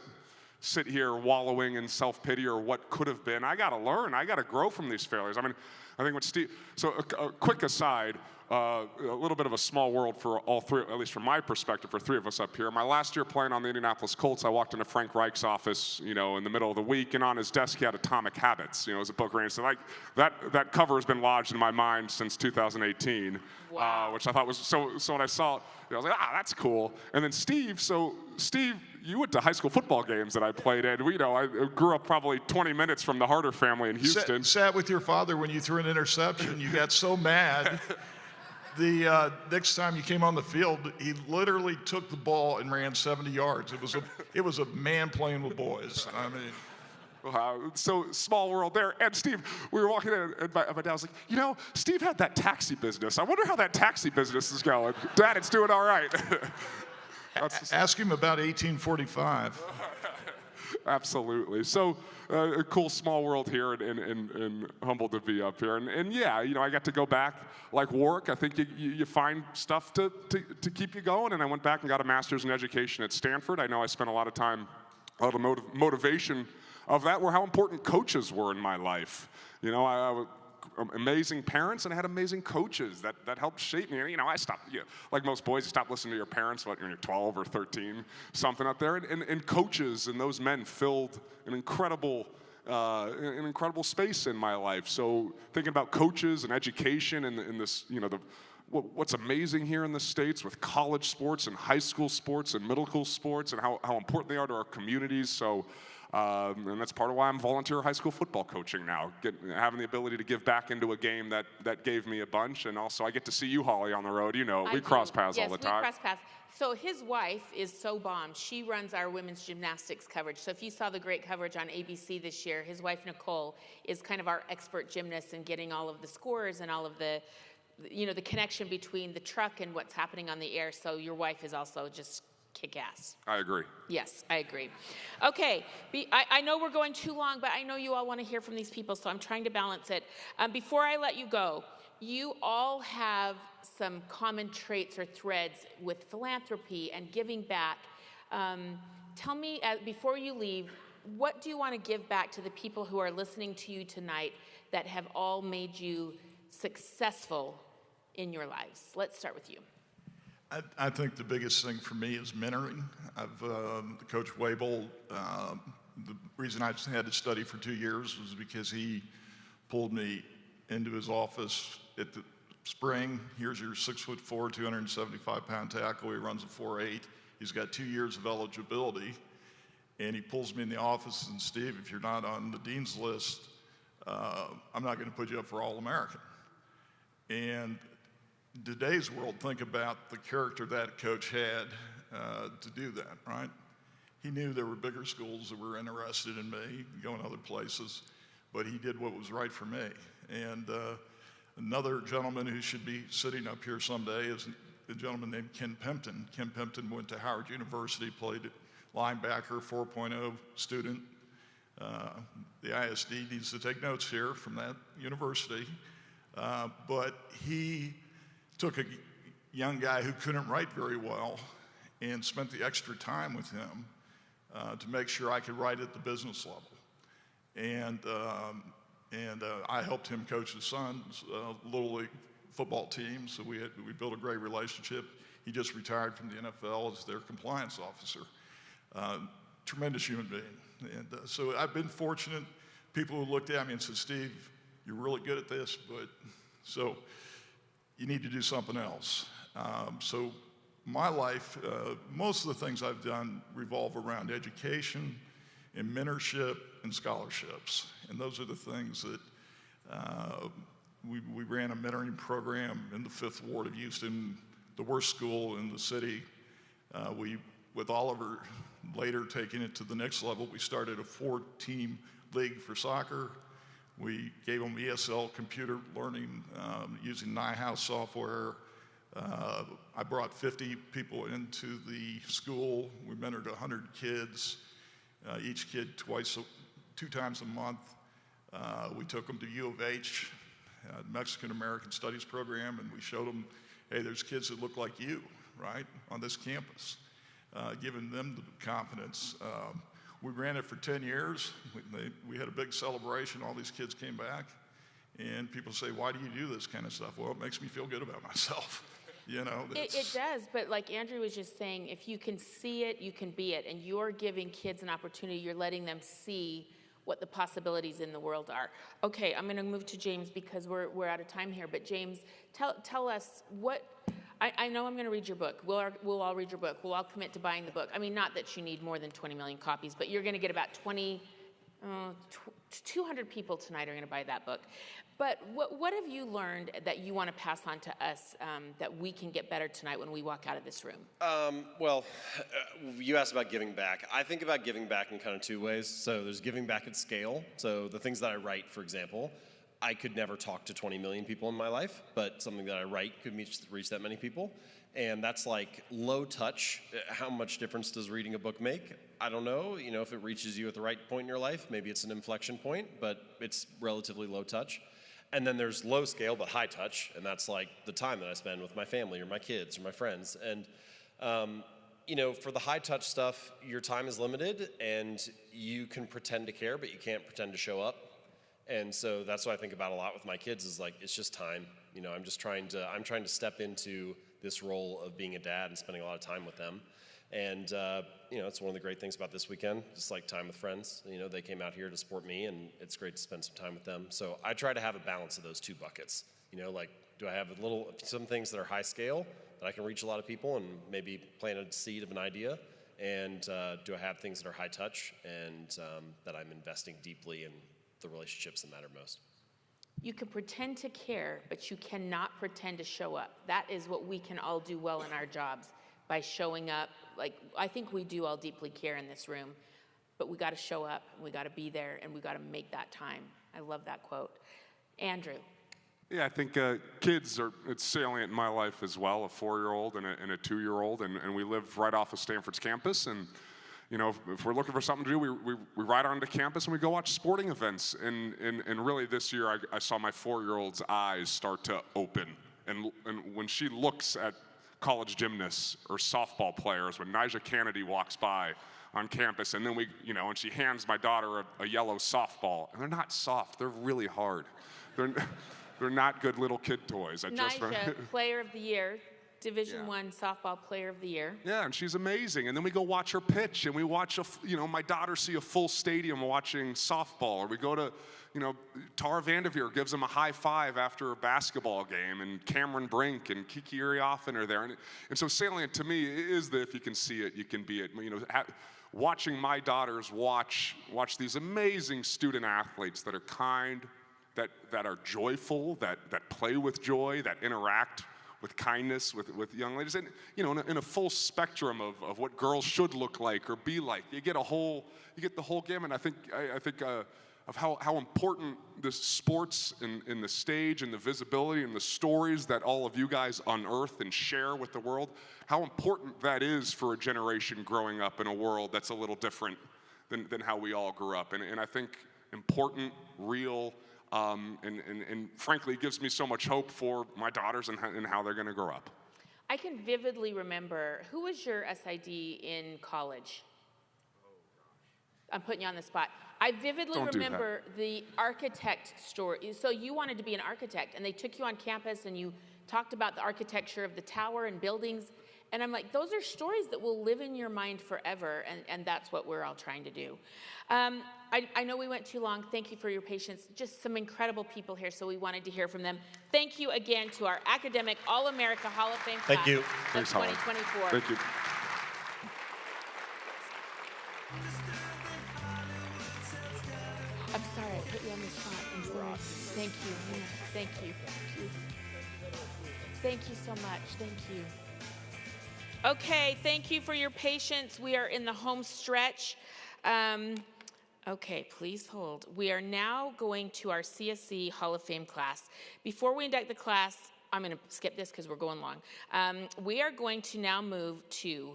sit here wallowing in self-pity or what could have been. I got to learn. I got to grow from these failures. I mean, I think what Steve, so a quick aside, a little bit of a small world for all three, at least from my perspective, for three of us up here. My last year playing on the Indianapolis Colts, I walked into Frank Reich's office, in the middle of the week, and on his desk he had Atomic Habits, as a book range. So that cover has been lodged in my mind since 2018, wow. Which I thought was, so when I saw it, I was like, that's cool. And then Steve, you went to high school football games that I played in. I grew up probably 20 minutes from the Harder family in Houston. Sat with your father when you threw an interception. You got so mad. The next time you came on the field, he literally took the ball and ran 70 yards. It was a man playing with boys. I mean. Wow, so small world there. And Steve, we were walking in, and my dad was like, Steve had that taxi business. I wonder how that taxi business is going. Dad, it's doing all right. Ask him about 1845. Absolutely. So a cool small world here, and humbled to be up here. And yeah, I got to go back like Warwick. I think you find stuff to keep you going. And I went back and got a master's in education at Stanford. I know I spent a lot of motivation of that were how important coaches were in my life. amazing parents, and I had amazing coaches that helped shape me. You know, I stopped, like most boys, you stop listening to your parents when you're 12 or 13, something out there. And coaches and those men filled an incredible space in my life. So thinking about coaches and education and this, what's amazing here in the States with college sports and high school sports and middle school sports and how important they are to our communities. So, and that's part of why I'm volunteer high school football coaching now, having the ability to give back into a game that gave me a bunch. And also I get to see you, Holly, on the road. We cross paths all the time. Yes, we cross paths. So his wife is so bomb. She runs our women's gymnastics coverage. So if you saw the great coverage on ABC this year, his wife, Nicole, is kind of our expert gymnast in getting all of the scores and all of the the connection between the truck and what's happening on the air. So your wife is also just kick ass. I agree. Yes, I agree. Okay, I know we're going too long, but I know you all want to hear from these people, so I'm trying to balance it. Before I let you go, you all have some common traits or threads with philanthropy and giving back. Tell me, before you leave, what do you want to give back to the people who are listening to you tonight that have all made you successful in your lives? Let's start with you. I think the biggest thing for me is mentoring. Coach Wabel, the reason I had to study for 2 years was because he pulled me into his office at the spring. Here's your 6'4", 275-pound tackle. He runs a 4.8. He's got 2 years of eligibility. And he pulls me in the office and, Steve, if you're not on the dean's list, I'm not going to put you up for All-American. And in today's world, think about the character that coach had to do that, right? He knew there were bigger schools that were interested in me, going other places, but he did what was right for me. And another gentleman who should be sitting up here someday is a gentleman named Ken Pimpton. Ken Pimpton went to Howard University, played linebacker, 4.0 student. The ISD needs to take notes here from that university. But he took a young guy who couldn't write very well and spent the extra time with him to make sure I could write at the business level. And I helped him coach his son's Little League football team, so we built a great relationship. He just retired from the NFL as their compliance officer. Tremendous human being. And so I've been fortunate. People who looked at me and said, Steve, you're really good at this, but so you need to do something else. So my life, most of the things I've done revolve around education and mentorship and scholarships. And those are the things that we ran a mentoring program in the 5th Ward of Houston, the worst school in the city. With Oliver later taking it to the next level, we started a 4-team league for soccer. We gave them ESL computer learning using NIHouse software. I brought 50 people into the school. We mentored 100 kids, each kid 2 times a month. We took them to U of H, Mexican American Studies program, and we showed them, hey, there's kids that look like you, right, on this campus, giving them the confidence. We ran it for 10 years. We had a big celebration. All these kids came back. And people say, why do you do this kind of stuff? Well, it makes me feel good about myself. It does, but like Andrew was just saying, if you can see it, you can be it. And you're giving kids an opportunity. You're letting them see what the possibilities in the world are. Okay, I'm going to move to James because we're out of time here. But James, tell us what... I know I'm going to read your book. We'll all read your book. We'll all commit to buying the book. I mean, not that you need more than 20 million copies, but you're going to get about 200 people tonight are going to buy that book. But what have you learned that you want to pass on to us that we can get better tonight when we walk out of this room? You asked about giving back. I think about giving back in kind of 2 ways. So there's giving back at scale. So the things that I write, for example, I could never talk to 20 million people in my life, but something that I write could reach that many people. And that's like low touch. How much difference does reading a book make? I don't know. If it reaches you at the right point in your life, maybe it's an inflection point, but it's relatively low touch. And then there's low scale, but high touch. And that's like the time that I spend with my family or my kids or my friends. And, for the high touch stuff, your time is limited and you can pretend to care, but you can't pretend to show up. And so that's what I think about a lot with my kids is like, it's just time. You know, I'm trying to step into this role of being a dad and spending a lot of time with them. And, you know, it's one of the great things about this weekend, just like time with friends. You know, they came out here to support me, and it's great to spend some time with them. So I try to have a balance of those two buckets. You know, like, do I have some things that are high scale that I can reach a lot of people and maybe plant a seed of an idea? And do I have things that are high touch and that I'm investing deeply in the relationships that matter most? You can pretend to care, but you cannot pretend to show up. That is what we can all do well in our jobs, by showing up. Like, I think we do all deeply care in this room, but we got to show up, and we got to be there, and we got to make that time. I love that quote. Andrew. Yeah, I think it's salient in my life as well, a 4-year-old and a 2-year-old, and we live right off of Stanford's campus, and you know, if we're looking for something to do, we ride onto campus and we go watch sporting events, and really this year I saw my 4-year-old's eyes start to open, and when she looks at college gymnasts or softball players, when Nyjah Kennedy walks by on campus, and then and she hands my daughter a yellow softball, and they're not soft, they're really hard. They're not good little kid toys. Nyjah, Player of the Year, Division I Softball Player of the Year. Yeah, and she's amazing. And then we go watch her pitch, and we watch my daughter see a full stadium watching softball, or we go to, Tara Vanderveer gives them a high five after a basketball game, and Cameron Brink and Kiki Uriafen are there. And so salient to me is that if you can see it, you can be it. Watching my daughters watch these amazing student athletes that are kind, that are joyful, that play with joy, that interact with kindness with young ladies, and in a full spectrum of what girls should look like or be like. You get the whole gamut. I think of how important the sports and the stage and the visibility and the stories that all of you guys unearth and share with the world, how important that is for a generation growing up in a world that's a little different than how we all grew up. And I think important, real, and frankly, it gives me so much hope for my daughters and how they're going to grow up. I can vividly remember, who was your SID in college? I'm putting you on the spot. I vividly remember the architect story. So you wanted to be an architect, and they took you on campus, and you talked about the architecture of the tower and buildings. And I'm like, those are stories that will live in your mind forever, and that's what we're all trying to do. I know we went too long. Thank you for your patience. Just some incredible people here, so we wanted to hear from them. Thank you again to our academic All-America Hall of Fame class Thank you. of Thanks, 2024. Thank you. I'm sorry, I put you on the spot. I'm sorry. Thank you. Thank you. Thank you so much. Thank you. Okay, thank you for your patience. We are in the home stretch. Okay, please hold. We are now going to our CSC Hall of Fame class. Before we induct the class, I'm going to skip this because we're going long. We are going to now move to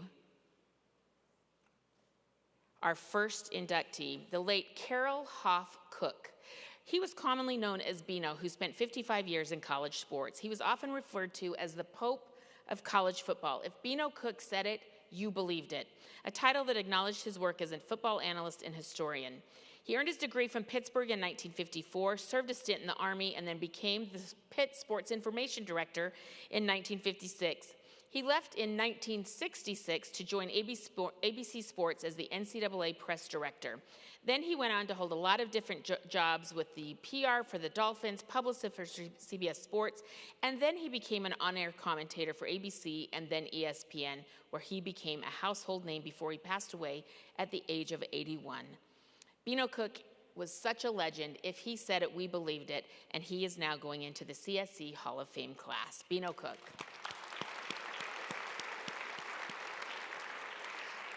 our first inductee, the late Carroll Hoff Cook. He was commonly known as Beano, who spent 55 years in college sports. He was often referred to as the Pope of college football. If Beano Cook said it, you believed it. A title that acknowledged his work as a football analyst and historian. He earned his degree from Pittsburgh in 1954, served a stint in the Army, and then became the Pitt Sports Information Director in 1956. He left in 1966 to join ABC Sports as the NCAA press director. Then he went on to hold a lot of different jobs with the PR for the Dolphins, publicist for CBS Sports, and then he became an on-air commentator for ABC and then ESPN, where he became a household name before he passed away at the age of 81. Beano Cook was such a legend. If he said it, we believed it, and he is now going into the CSC Hall of Fame class. Beano Cook.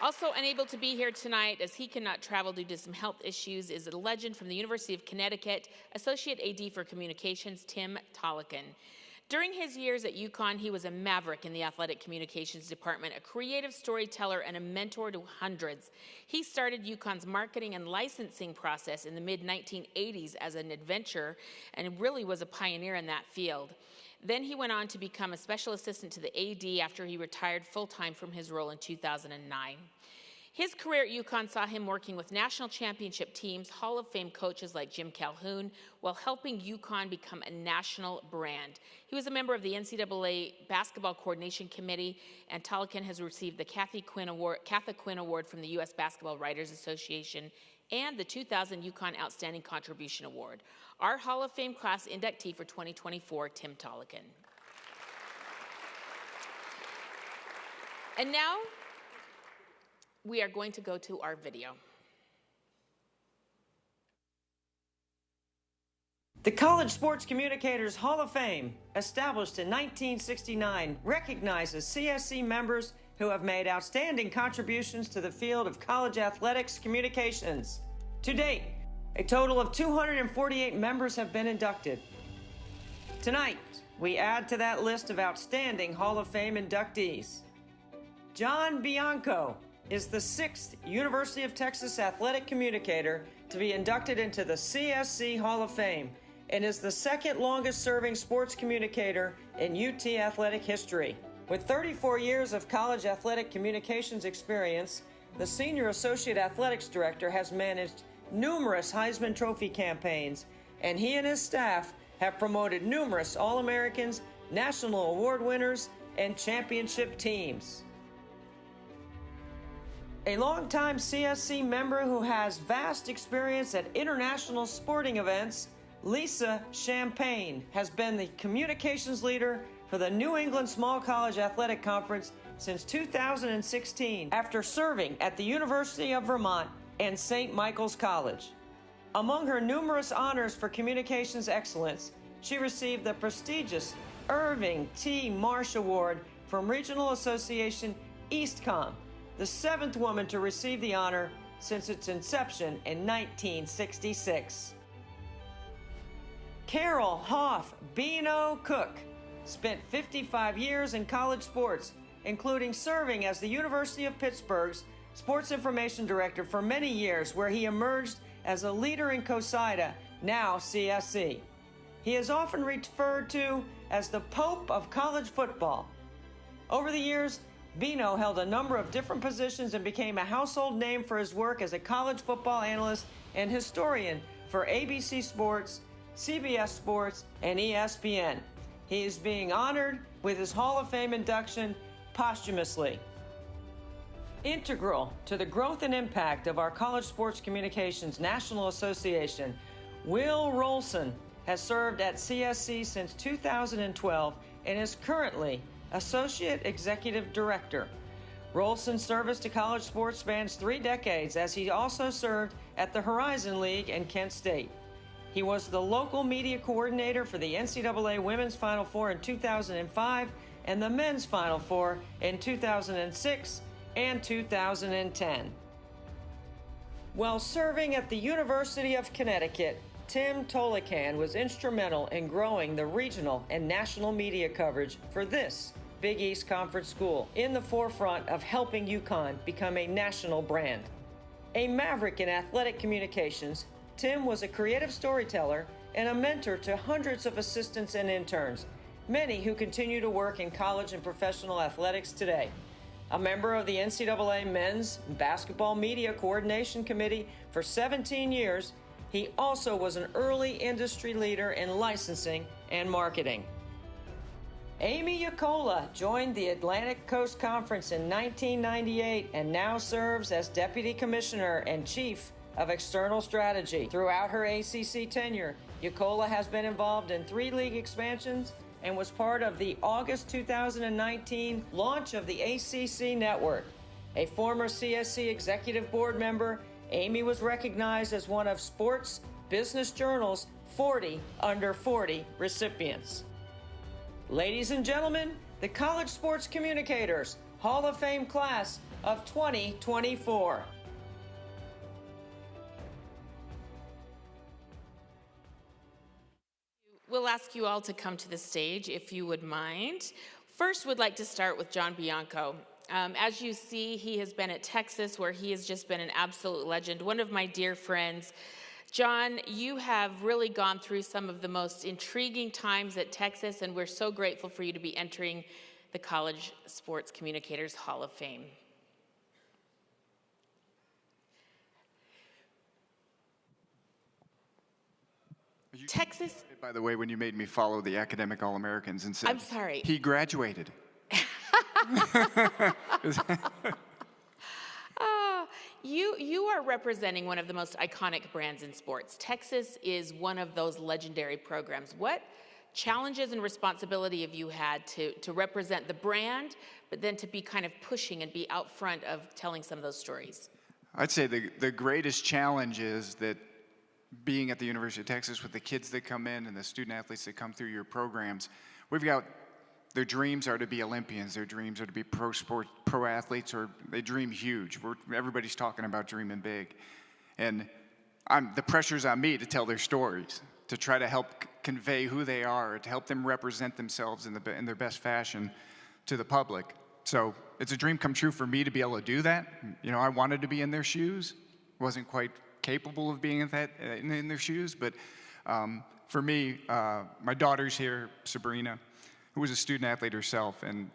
Also unable to be here tonight, as he cannot travel due to some health issues, is a legend from the University of Connecticut, Associate AD for Communications, Tim Tolikin. During his years at UConn, he was a maverick in the athletic communications department, a creative storyteller, and a mentor to hundreds. He started UConn's marketing and licensing process in the mid-1980s as an adventure, and really was a pioneer in that field. Then he went on to become a special assistant to the AD after he retired full-time from his role in 2009. His career at UConn saw him working with national championship teams, Hall of Fame coaches like Jim Calhoun, while helping UConn become a national brand. He was a member of the NCAA Basketball Coordination Committee, and Tolikan has received the Kathy Quinn Award from the U.S. Basketball Writers Association and the 2000 UConn Outstanding Contribution Award. Our Hall of Fame class inductee for 2024, Tim Tolikan. And now, we are going to go to our video. The College Sports Communicators Hall of Fame, established in 1969, recognizes CSC members who have made outstanding contributions to the field of college athletics communications. To date, a total of 248 members have been inducted. Tonight, we add to that list of outstanding Hall of Fame inductees. John Bianco is the 6th University of Texas athletic communicator to be inducted into the CSC Hall of Fame and is the 2nd longest serving sports communicator in UT athletic history. With 34 years of college athletic communications experience, the Senior Associate Athletics Director has managed numerous Heisman Trophy campaigns, and he and his staff have promoted numerous All-Americans, National Award winners, and championship teams. A longtime CSC member who has vast experience at international sporting events, Lisa Champagne has been the communications leader for the New England Small College Athletic Conference since 2016 after serving at the University of Vermont and St. Michael's College. Among her numerous honors for communications excellence, she received the prestigious Irving T. Marsh Award from Regional Association EastCom, the 7th woman to receive the honor since its inception in 1966. Carol Hoff Beano Cook spent 55 years in college sports, including serving as the University of Pittsburgh's Sports Information Director for many years, where he emerged as a leader in COSIDA, now CSC. He is often referred to as the Pope of college football. Over the years, Bino held a number of different positions and became a household name for his work as a college football analyst and historian for ABC Sports, CBS Sports, and ESPN. He is being honored with his Hall of Fame induction posthumously. Integral to the growth and impact of our College Sports Communications National Association, Will Rolson has served at CSC since 2012 and is currently Associate Executive Director. Rolson's service to college sports spans 3 decades, as he also served at the Horizon League and Kent State. He was the local media coordinator for the NCAA Women's Final Four in 2005 and the Men's Final Four in 2006 and 2010. While serving at the University of Connecticut, Tim Tolikan was instrumental in growing the regional and national media coverage for this Big East Conference school, in the forefront of helping UConn become a national brand. A maverick in athletic communications, Tim was a creative storyteller and a mentor to hundreds of assistants and interns, many who continue to work in college and professional athletics today. A member of the NCAA Men's Basketball Media Coordination Committee for 17 years, he also was an early industry leader in licensing and marketing. Amy Yacola joined the Atlantic Coast Conference in 1998 and now serves as Deputy Commissioner and Chief of External Strategy. Throughout her ACC tenure, Yacola has been involved in 3 league expansions and was part of the August 2019 launch of the ACC Network. A former CSC Executive Board member, Amy was recognized as one of Sports Business Journal's 40 Under 40 recipients. Ladies and gentlemen, the College Sports Communicators Hall of Fame class of 2024. We'll ask you all to come to the stage if you would mind. First, we'd like to start with John Bianco. As you see, he has been at Texas, where he has just been an absolute legend, one of my dear friends. John, you have really gone through some of the most intriguing times at Texas, and we're so grateful for you to be entering the College Sports Communicators Hall of Fame. Texas. By the way, when you made me follow the academic All-Americans and said, I'm sorry. He graduated. You are representing one of the most iconic brands in sports. Texas is one of those legendary programs. What challenges and responsibility have you had to represent the brand, but then to be kind of pushing and be out front of telling some of those stories? I'd say the greatest challenge is that being at the University of Texas with the kids that come in and the student athletes that come through your programs, we've got their dreams are to be Olympians, their dreams are to be pro athletes, or they dream huge. Everybody's talking about dreaming big. And the pressure's on me to tell their stories, to try to help convey who they are, to help them represent themselves in their best fashion to the public. So it's a dream come true for me to be able to do that. You know, I wanted to be in their shoes, wasn't quite capable of being in their shoes, but for me, my daughter's here, Sabrina, who was a student athlete herself, and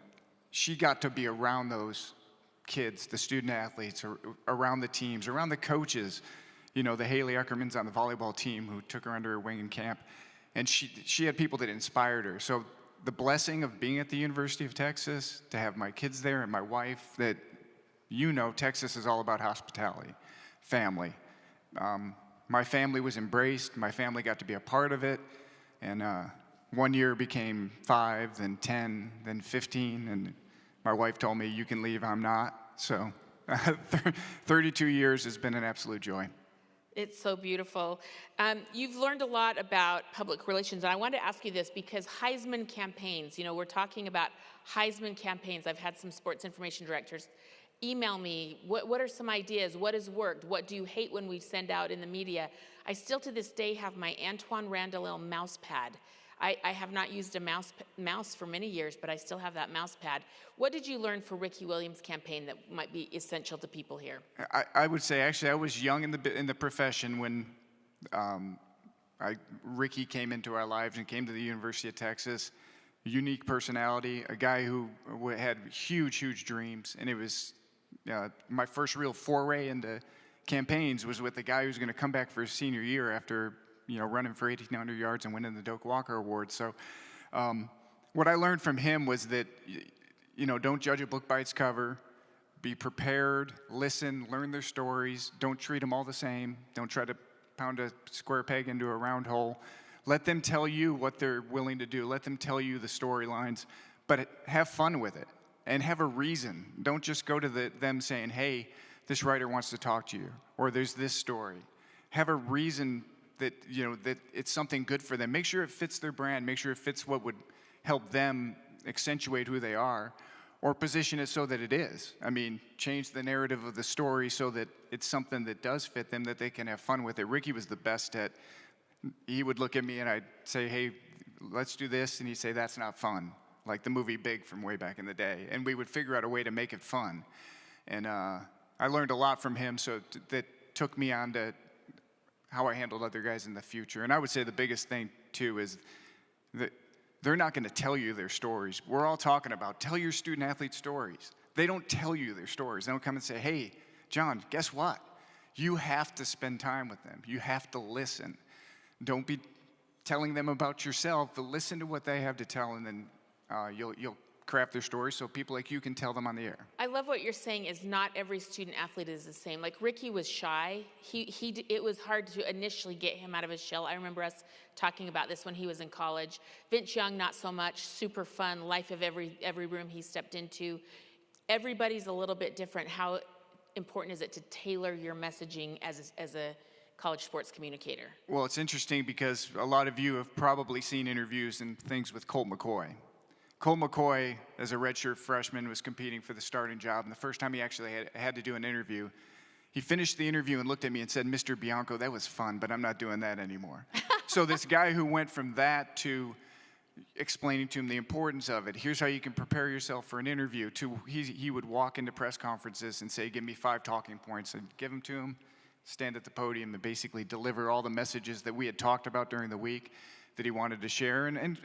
she got to be around those kids, the student athletes, around the teams, around the coaches. You know, the Haley Eckermans on the volleyball team who took her under her wing in camp, and she had people that inspired her. So the blessing of being at the University of Texas, to have my kids there and my wife, that, you know, Texas is all about hospitality, family. My family was embraced. My family got to be a part of it, and 1 year became 5, then 10, then 15, and my wife told me, you can leave, I'm not. So 32 years has been an absolute joy. It's so beautiful. You've learned a lot about public relations, and I wanted to ask you this because Heisman campaigns, you know, we're talking about Heisman campaigns. I've had some sports information directors email me, what are some ideas? What has worked? What do you hate when we send out in the media? I still to this day have my Antoine Randall mouse pad. I have not used a mouse for many years, but I still have that mouse pad. What did you learn for Ricky Williams' campaign that might be essential to people here? I would say, actually, I was young in the profession when Ricky came into our lives and came to the University of Texas. Unique personality, a guy who had huge, huge dreams, and it was my first real foray into campaigns was with a guy who's going to come back for his senior year after running for 1,800 yards and winning the Doak Walker Award. So what I learned from him was that, don't judge a book by its cover. Be prepared, listen, learn their stories. Don't treat them all the same. Don't try to pound a square peg into a round hole. Let them tell you what they're willing to do. Let them tell you the storylines, but have fun with it and have a reason. Don't just go to them saying, hey, this writer wants to talk to you, or there's this story. Have a reason that it's something good for them. Make sure it fits their brand. Make sure it fits what would help them accentuate who they are, or position it so that it is. I mean, change the narrative of the story so that it's something that does fit them, that they can have fun with it. Ricky was the best at, he would look at me and I'd say, hey, let's do this, and he'd say, that's not fun, like the movie Big from way back in the day. And we would figure out a way to make it fun. And I learned a lot from him, so that took me on to how I handled other guys in the future. And I would say the biggest thing, too, is that they're not going to tell you their stories. We're all talking about, tell your student-athlete stories. They don't tell you their stories. They don't come and say, hey, John, guess what? You have to spend time with them. You have to listen. Don't be telling them about yourself, but listen to what they have to tell, and then you'll craft their stories so people like you can tell them on the air. I love what you're saying is not every student athlete is the same. Like Ricky was shy. It was hard to initially get him out of his shell. I remember us talking about this when he was in college. Vince Young, not so much. Super fun, life of every room he stepped into. Everybody's a little bit different. How important is it to tailor your messaging as a college sports communicator? Well, it's interesting because a lot of you have probably seen interviews and things with Colt McCoy. Colt McCoy, as a redshirt freshman, was competing for the starting job, and the first time he actually had to do an interview, he finished the interview and looked at me and said, Mr. Bianco, that was fun, but I'm not doing that anymore. So this guy who went from that to explaining to him the importance of it, here's how you can prepare yourself for an interview, to he would walk into press conferences and say, give me 5 talking points, and give them to him, stand at the podium and basically deliver all the messages that we had talked about during the week that he wanted to share. And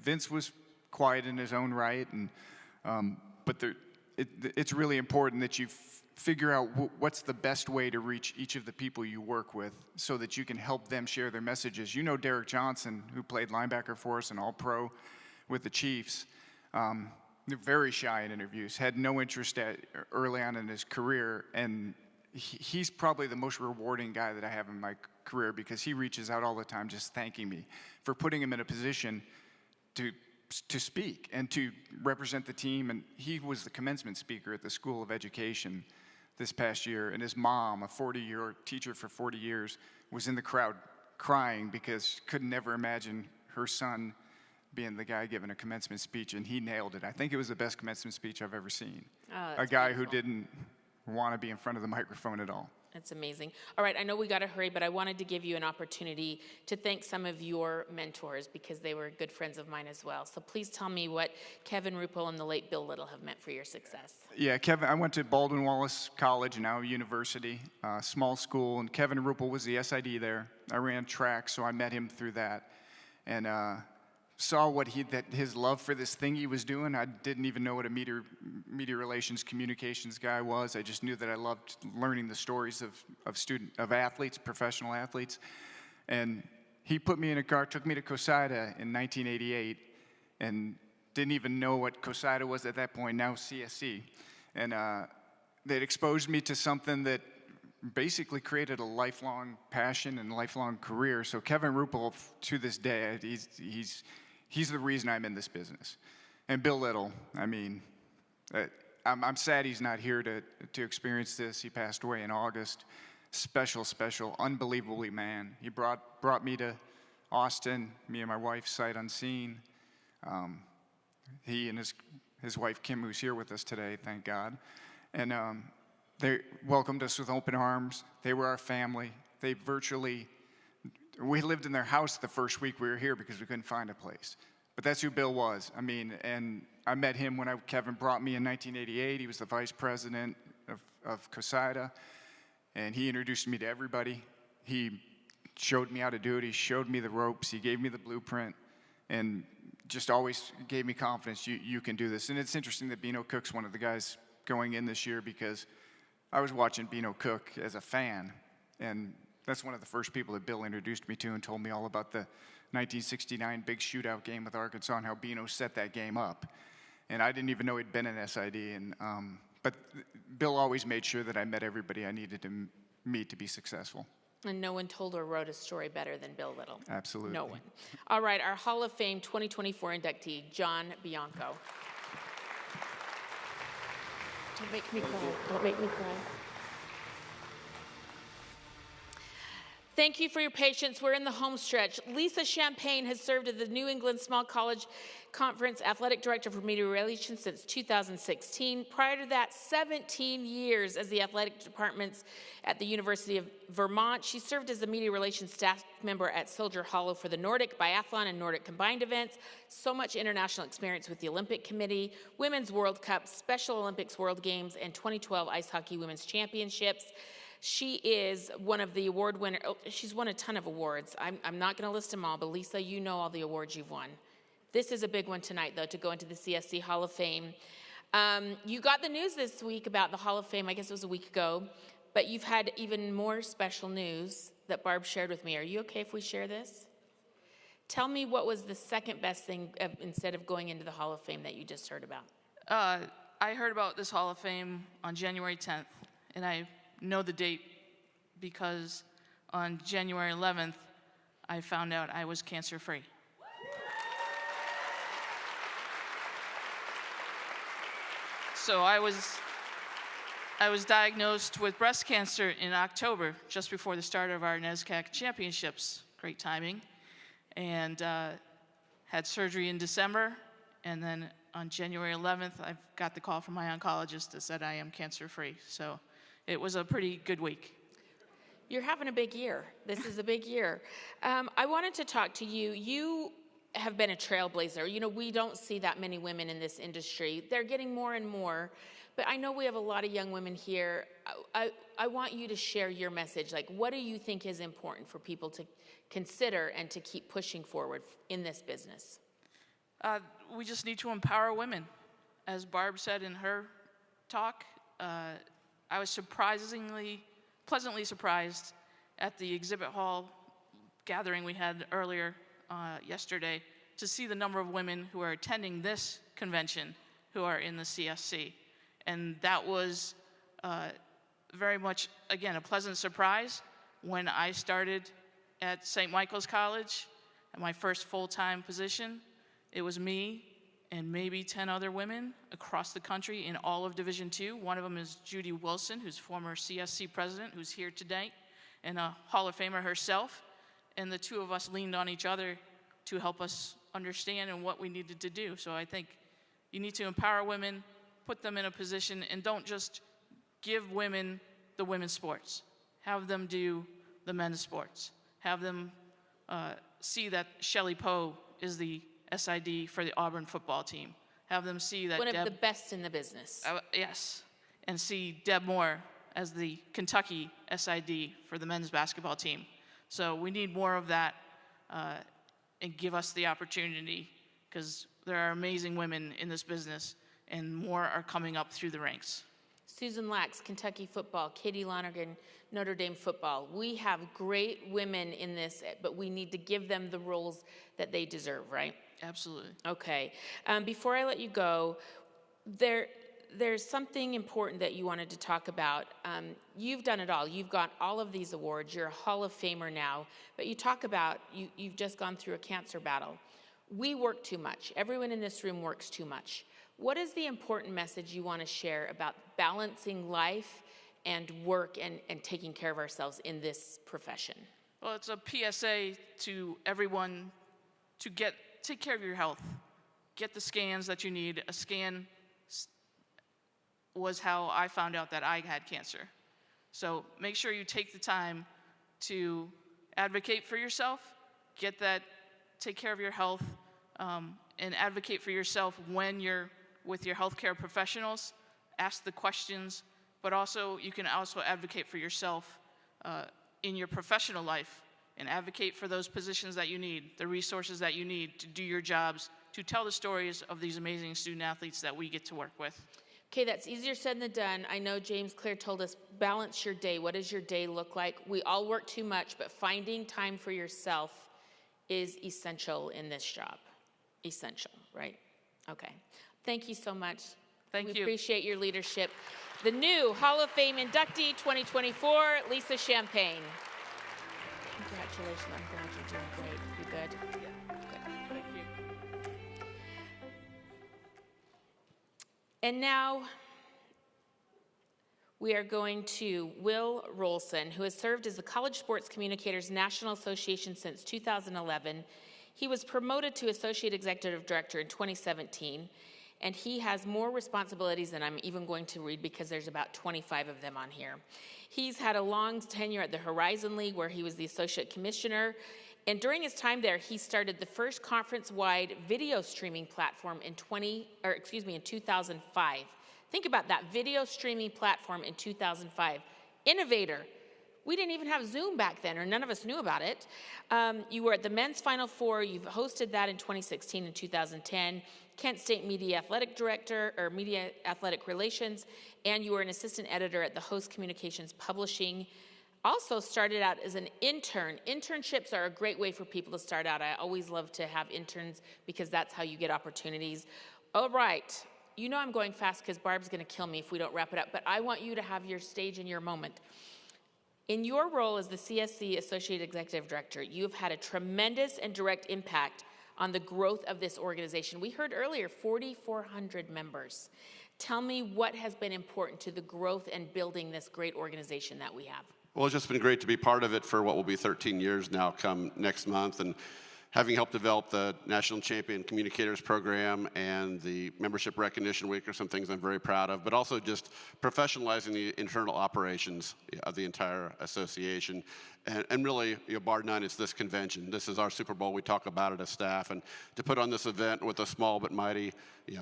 Vince was quiet in his own right, and but it's really important that you figure out what's the best way to reach each of the people you work with so that you can help them share their messages. You know Derek Johnson, who played linebacker for us and All-Pro with the Chiefs, very shy in interviews, had no interest early on in his career, and he's probably the most rewarding guy that I have in my career because he reaches out all the time just thanking me for putting him in a position to speak and to represent the team. And he was the commencement speaker at the School of Education this past year, and his mom, a 40-year teacher for 40 years, was in the crowd crying because could never imagine her son being the guy giving a commencement speech, and he nailed it. I think it was the best commencement speech I've ever seen. A guy who didn't want to be in front of the microphone at all. That's amazing. All right, I know we got to hurry, but I wanted to give you an opportunity to thank some of your mentors because they were good friends of mine as well. So please tell me what Kevin Ruppel and the late Bill Little have meant for your success. Yeah, Kevin, I went to Baldwin Wallace College, now university, small school, and Kevin Ruppel was the SID there. I ran track, so I met him through that. And saw what his love for this thing he was doing. I didn't even know what a media relations communications guy was. I just knew that I loved learning the stories of athletes, professional athletes. And he put me in a car, took me to COSIDA in 1988, and didn't even know what COSIDA was at that point, now CSC. And they'd exposed me to something that basically created a lifelong passion and lifelong career. So Kevin Ruppel, to this day, he's the reason I'm in this business. And Bill Little, I mean, I'm sad he's not here to experience this. He passed away in August. Special, unbelievably man. He brought me to Austin, me and my wife, sight unseen. He and his wife, Kim, who's here with us today, thank God. And they welcomed us with open arms. They were our family. We lived in their house the first week we were here because we couldn't find a place. But that's who Bill was. I mean, and I met him when Kevin brought me in 1988. He was the vice president of COSIDA, and he introduced me to everybody. He showed me how to do it. He showed me the ropes. He gave me the blueprint, and just always gave me confidence. You can do this. And it's interesting that Beano Cook's one of the guys going in this year because I was watching Beano Cook as a fan, and that's one of the first people that Bill introduced me to and told me all about the 1969 big shootout game with Arkansas and how Beano set that game up. And I didn't even know he'd been an SID. But Bill always made sure that I met everybody I needed to meet to be successful. And no one told or wrote a story better than Bill Little. Absolutely. No one. All right, our Hall of Fame 2024 inductee, John Bianco. Don't make me cry. Don't make me cry. Thank you for your patience. We're in the home stretch. Lisa Champagne has served as the New England Small College Conference Athletic Director for Media Relations since 2016. Prior to that, 17 years as the athletic departments at the University of Vermont. She served as the Media Relations staff member at Soldier Hollow for the Nordic Biathlon and Nordic Combined events. So much international experience with the Olympic Committee, Women's World Cup, Special Olympics World Games, and 2012 Ice Hockey Women's Championships. She is one of the award winners. Oh, she's won a ton of awards. I'm not going to list them all, but Lisa, you know all the awards you've won. This is a big one tonight, though, to go into the CSC Hall of Fame. You got the news this week about the Hall of Fame. I guess it was a week ago. But you've had even more special news that Barb shared with me. Are you okay if we share this? Tell me what was the second best thing instead of going into the Hall of Fame that you just heard about. I heard about this Hall of Fame on January 10th, and I know the date because on January 11th, I found out I was cancer-free. So I was diagnosed with breast cancer in October, just before the start of our NESCAC championships. Great timing. And had surgery in December, and then on January 11th, I got the call from my oncologist that said I am cancer-free. So it was a pretty good week. You're having a big year. This is a big year. I wanted to talk to you. You have been a trailblazer. You know, we don't see that many women in this industry. They're getting more and more. But I know we have a lot of young women here. I want you to share your message. Like, what do you think is important for people to consider and to keep pushing forward in this business? We just need to empower women. As Barb said in her talk. I was pleasantly surprised at the exhibit hall gathering we had earlier yesterday to see the number of women who are attending this convention who are in the CSC. And that was very much, again, a pleasant surprise. When I started at St. Michael's College, at my first full-time position, it was me and maybe 10 other women across the country in all of Division II. One of them is Judy Wilson, who's former CSC president, who's here today, and a Hall of Famer herself. And the two of us leaned on each other to help us understand and what we needed to do. So I think you need to empower women, put them in a position, and don't just give women the women's sports. Have them do the men's sports. Have them see that Shelley Poe is the SID for the Auburn football team. Have them see that One of the best in the business. Yes, and see Deb Moore as the Kentucky SID for the men's basketball team. So we need more of that, and give us the opportunity, because there are amazing women in this business, and more are coming up through the ranks. Susan Lax, Kentucky football. Katie Lonergan, Notre Dame football. We have great women in this, but we need to give them the roles that they deserve, right? Absolutely. Okay. Before I let you go, there's something important that you wanted to talk about. You've done it all. You've got all of these awards. You're a Hall of Famer now. But you talk about you've just gone through a cancer battle. We work too much. Everyone in this room works too much. What is the important message you want to share about balancing life and work and taking care of ourselves in this profession? Well, it's a PSA to everyone to take care of your health. Get the scans that you need. A scan was how I found out that I had cancer. So make sure you take the time to advocate for yourself, take care of your health, and advocate for yourself when you're with your healthcare professionals. Ask the questions, but also you can also advocate for yourself in your professional life and advocate for those positions that you need, the resources that you need to do your jobs, to tell the stories of these amazing student athletes that we get to work with. Okay, that's easier said than done. I know James Clear told us, balance your day. What does your day look like? We all work too much, but finding time for yourself is essential in this job. Essential, right? Okay. Thank you so much. Thank you. We appreciate your leadership. The new Hall of Fame inductee 2024, Lisa Champagne. Congratulations. I'm glad you're doing great. You good? Yeah. Good. Thank you. And now we are going to Will Rolson, who has served as the College Sports Communicators National Association since 2011. He was promoted to Associate Executive Director in 2017, and he has more responsibilities than I'm even going to read because there's about 25 of them on here. He's had a long tenure at the Horizon League, where he was the Associate Commissioner, and during his time there, he started the first conference-wide video streaming platform in 2005. Think about that, video streaming platform in 2005. Innovator. We didn't even have Zoom back then, or none of us knew about it. You were at the men's Final Four. You've hosted that in 2016 and 2010. Kent State Media Athletic Director, or Media Athletic Relations, and you were an assistant editor at the Host Communications Publishing. Also started out as an intern. Internships are a great way for people to start out. I always love to have interns because that's how you get opportunities. All right. You know I'm going fast because Barb's going to kill me if we don't wrap it up, but I want you to have your stage and your moment. In your role as the CSC Associate Executive Director, you have had a tremendous and direct impact on the growth of this organization. We heard earlier, 4,400 members. Tell me what has been important to the growth and building this great organization that we have. Well, it's just been great to be part of it for what will be 13 years now come next month, and having helped develop the National Champion Communicators Program and the Membership Recognition Week are some things I'm very proud of, but also just professionalizing the internal operations of the entire association. And really, bar none, it's this convention. This is our Super Bowl. We talk about it as staff. And to put on this event with a small but mighty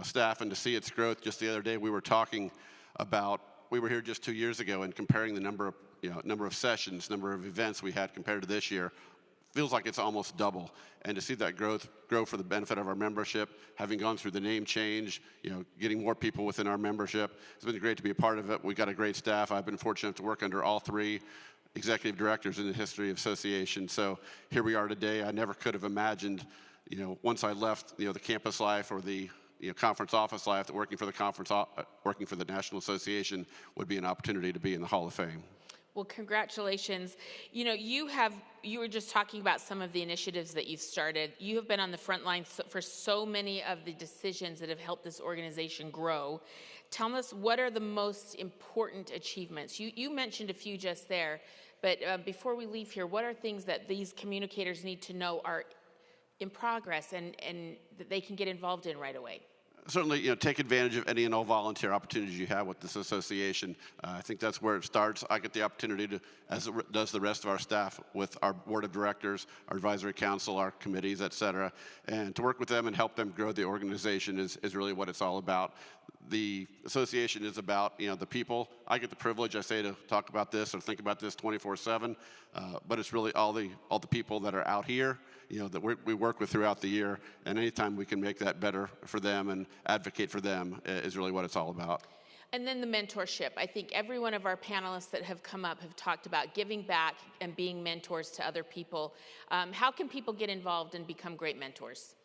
staff and to see its growth, just the other day we were talking about, we were here just 2 years ago and comparing the number of sessions, number of events we had compared to this year. feels like it's almost double. And to see that growth grow for the benefit of our membership, having gone through the name change, getting more people within our membership, it's been great to be a part of it. We've got a great staff. I've been fortunate to work under all 3 executive directors in the history of association. So here we are today. I never could have imagined, once I left, the campus life or the conference office life, that working for the National Association would be an opportunity to be in the Hall of Fame. Well, congratulations. You were just talking about some of the initiatives that you've started. You have been on the front lines for so many of the decisions that have helped this organization grow. Tell us, what are the most important achievements? You mentioned a few just there, but before we leave here, what are things that these communicators need to know are in progress and that they can get involved in right away? Certainly, take advantage of any and all volunteer opportunities you have with this association. I think that's where it starts. I get the opportunity to, as does the rest of our staff, with our board of directors, our advisory council, our committees, et cetera, and to work with them and help them grow the organization is really what it's all about. The association is about, the people. I get the privilege, I say, to talk about this or think about this 24/7, but it's really all the people that are out here, that we work with throughout the year, and anytime we can make that better for them and advocate for them is really what it's all about. And then the mentorship. I think every one of our panelists that have come up have talked about giving back and being mentors to other people. How can people get involved and become great mentors?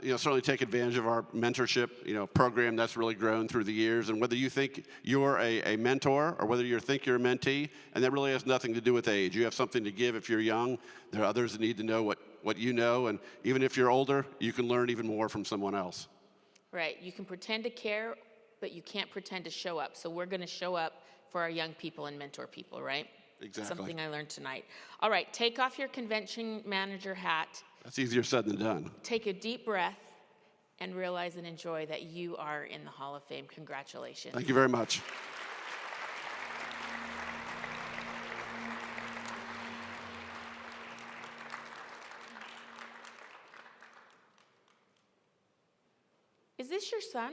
Certainly take advantage of our mentorship, program that's really grown through the years. And whether you think you're a mentor or whether you think you're a mentee, and that really has nothing to do with age. You have something to give if you're young. There are others that need to know what you know. And even if you're older, you can learn even more from someone else. Right. You can pretend to care, but you can't pretend to show up. So we're going to show up for our young people and mentor people, right? Exactly. Something I learned tonight. All right. Take off your convention manager hat. That's easier said than done. Take a deep breath and realize and enjoy that you are in the Hall of Fame. Congratulations. Thank you very much. Is this your son?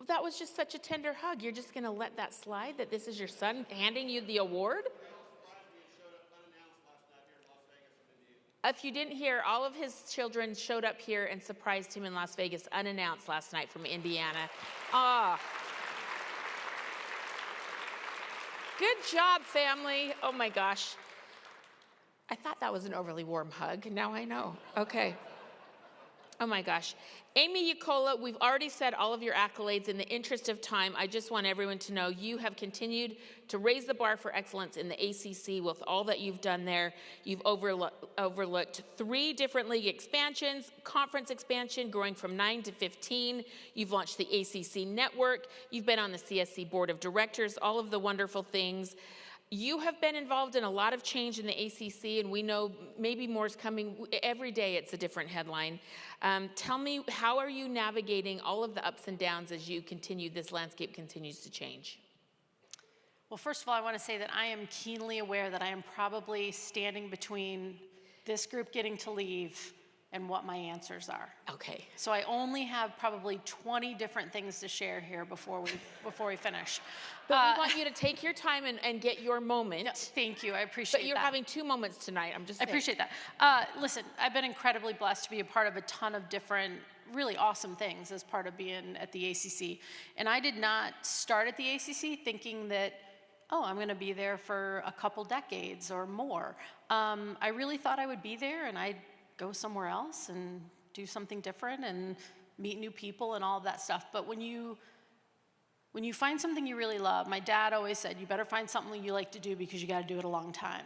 That was just such a tender hug. You're just going to let that slide, that this is your son handing you the award? If you didn't hear, all of his children showed up here and surprised him in Las Vegas unannounced last night from Indiana. Good job, family. Oh my gosh. I thought that was an overly warm hug. Now I know. Okay. Oh my gosh. Amy Yacola, we've already said all of your accolades. In the interest of time, I just want everyone to know you have continued to raise the bar for excellence in the ACC with all that you've done there. You've overlooked 3 different league expansions, conference expansion growing from 9 to 15. You've launched the ACC network. You've been on the CSC board of directors, all of the wonderful things. You have been involved in a lot of change in the ACC, and we know maybe more is coming. Every day it's a different headline. Tell me, how are you navigating all of the ups and downs as this landscape continues to change? Well, first of all, I want to say that I am keenly aware that I am probably standing between this group getting to leave and what my answers are. Okay. So I only have probably 20 different things to share here before we finish. But we want you to take your time and get your moment. No, thank you, I appreciate that. But you're having 2 moments tonight, I'm just saying. I appreciate that. Listen, I've been incredibly blessed to be a part of a ton of different really awesome things as part of being at the ACC. And I did not start at the ACC thinking that, I'm going to be there for a couple decades or more. I really thought I would be there and I'd go somewhere else and do something different and meet new people and all of that stuff. But when you find something you really love, my dad always said, you better find something you like to do because you got to do it a long time.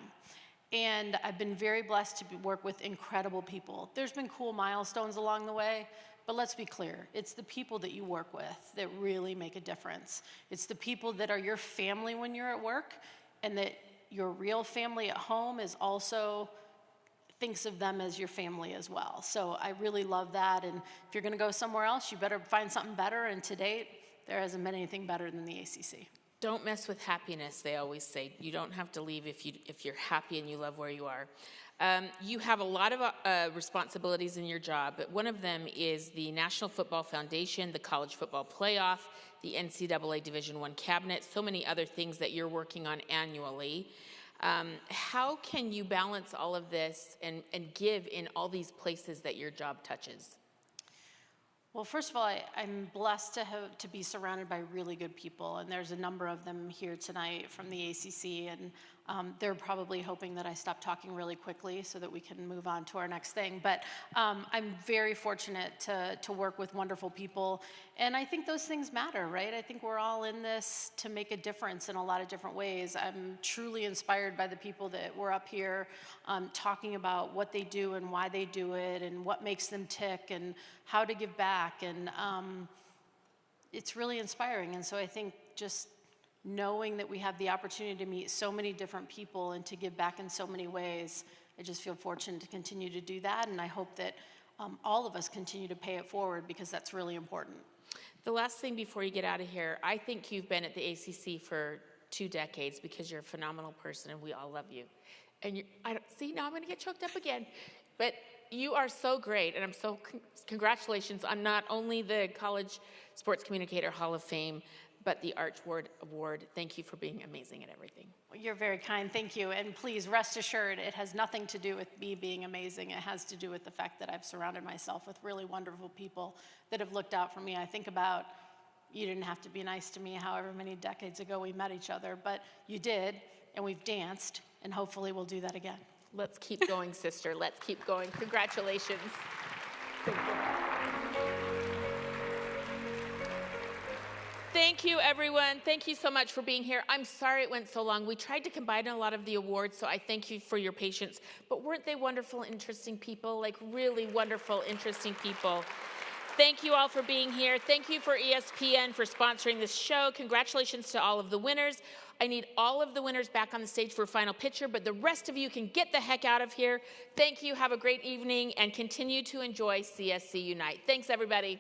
And I've been very blessed to work with incredible people. There's been cool milestones along the way, but let's be clear, it's the people that you work with that really make a difference. It's the people that are your family when you're at work, and that your real family at home is also thinks of them as your family as well. So I really love that, and if you're going to go somewhere else, you better find something better, and to date, there hasn't been anything better than the ACC. Don't mess with happiness, they always say. You don't have to leave if you're happy and you love where you are. You have a lot of responsibilities in your job, but one of them is the National Football Foundation, the College Football Playoff, the NCAA Division I Cabinet, so many other things that you're working on annually. How can you balance all of this and give in all these places that your job touches? Well, first of all, I'm blessed to be surrounded by really good people, and there's a number of them here tonight from the ACC, and they're probably hoping that I stop talking really quickly so that we can move on to our next thing. But I'm very fortunate to work with wonderful people, and I think those things matter, right? I think we're all in this to make a difference in a lot of different ways. I'm truly inspired by the people that were up here talking about what they do and why they do it and what makes them tick and how to give back, and it's really inspiring. And so I think just knowing that we have the opportunity to meet so many different people and to give back in so many ways, I just feel fortunate to continue to do that, and I hope that all of us continue to pay it forward, because that's really important. The last thing before you get out of here, I think you've been at the ACC for 2 decades because you're a phenomenal person and we all love you. And see, now I'm going to get choked up again. But you are so great, and I'm so congratulations on not only the College Sports Communicator Hall of Fame, but the Arch Award. Thank you for being amazing at everything. Well, you're very kind, thank you. And please rest assured, it has nothing to do with me being amazing. It has to do with the fact that I've surrounded myself with really wonderful people that have looked out for me. I think about, you didn't have to be nice to me however many decades ago we met each other, but you did, and we've danced, and hopefully we'll do that again. Let's keep going, sister. Let's keep going. Congratulations. Thank you. Thank you, everyone. Thank you so much for being here. I'm sorry it went so long. We tried to combine a lot of the awards, so I thank you for your patience. But weren't they wonderful, interesting people? Like, really wonderful, interesting people. Thank you all for being here. Thank you for ESPN for sponsoring this show. Congratulations to all of the winners. I need all of the winners back on the stage for a final picture, but the rest of you can get the heck out of here. Thank you. Have a great evening, and continue to enjoy CSC Unite. Thanks, everybody.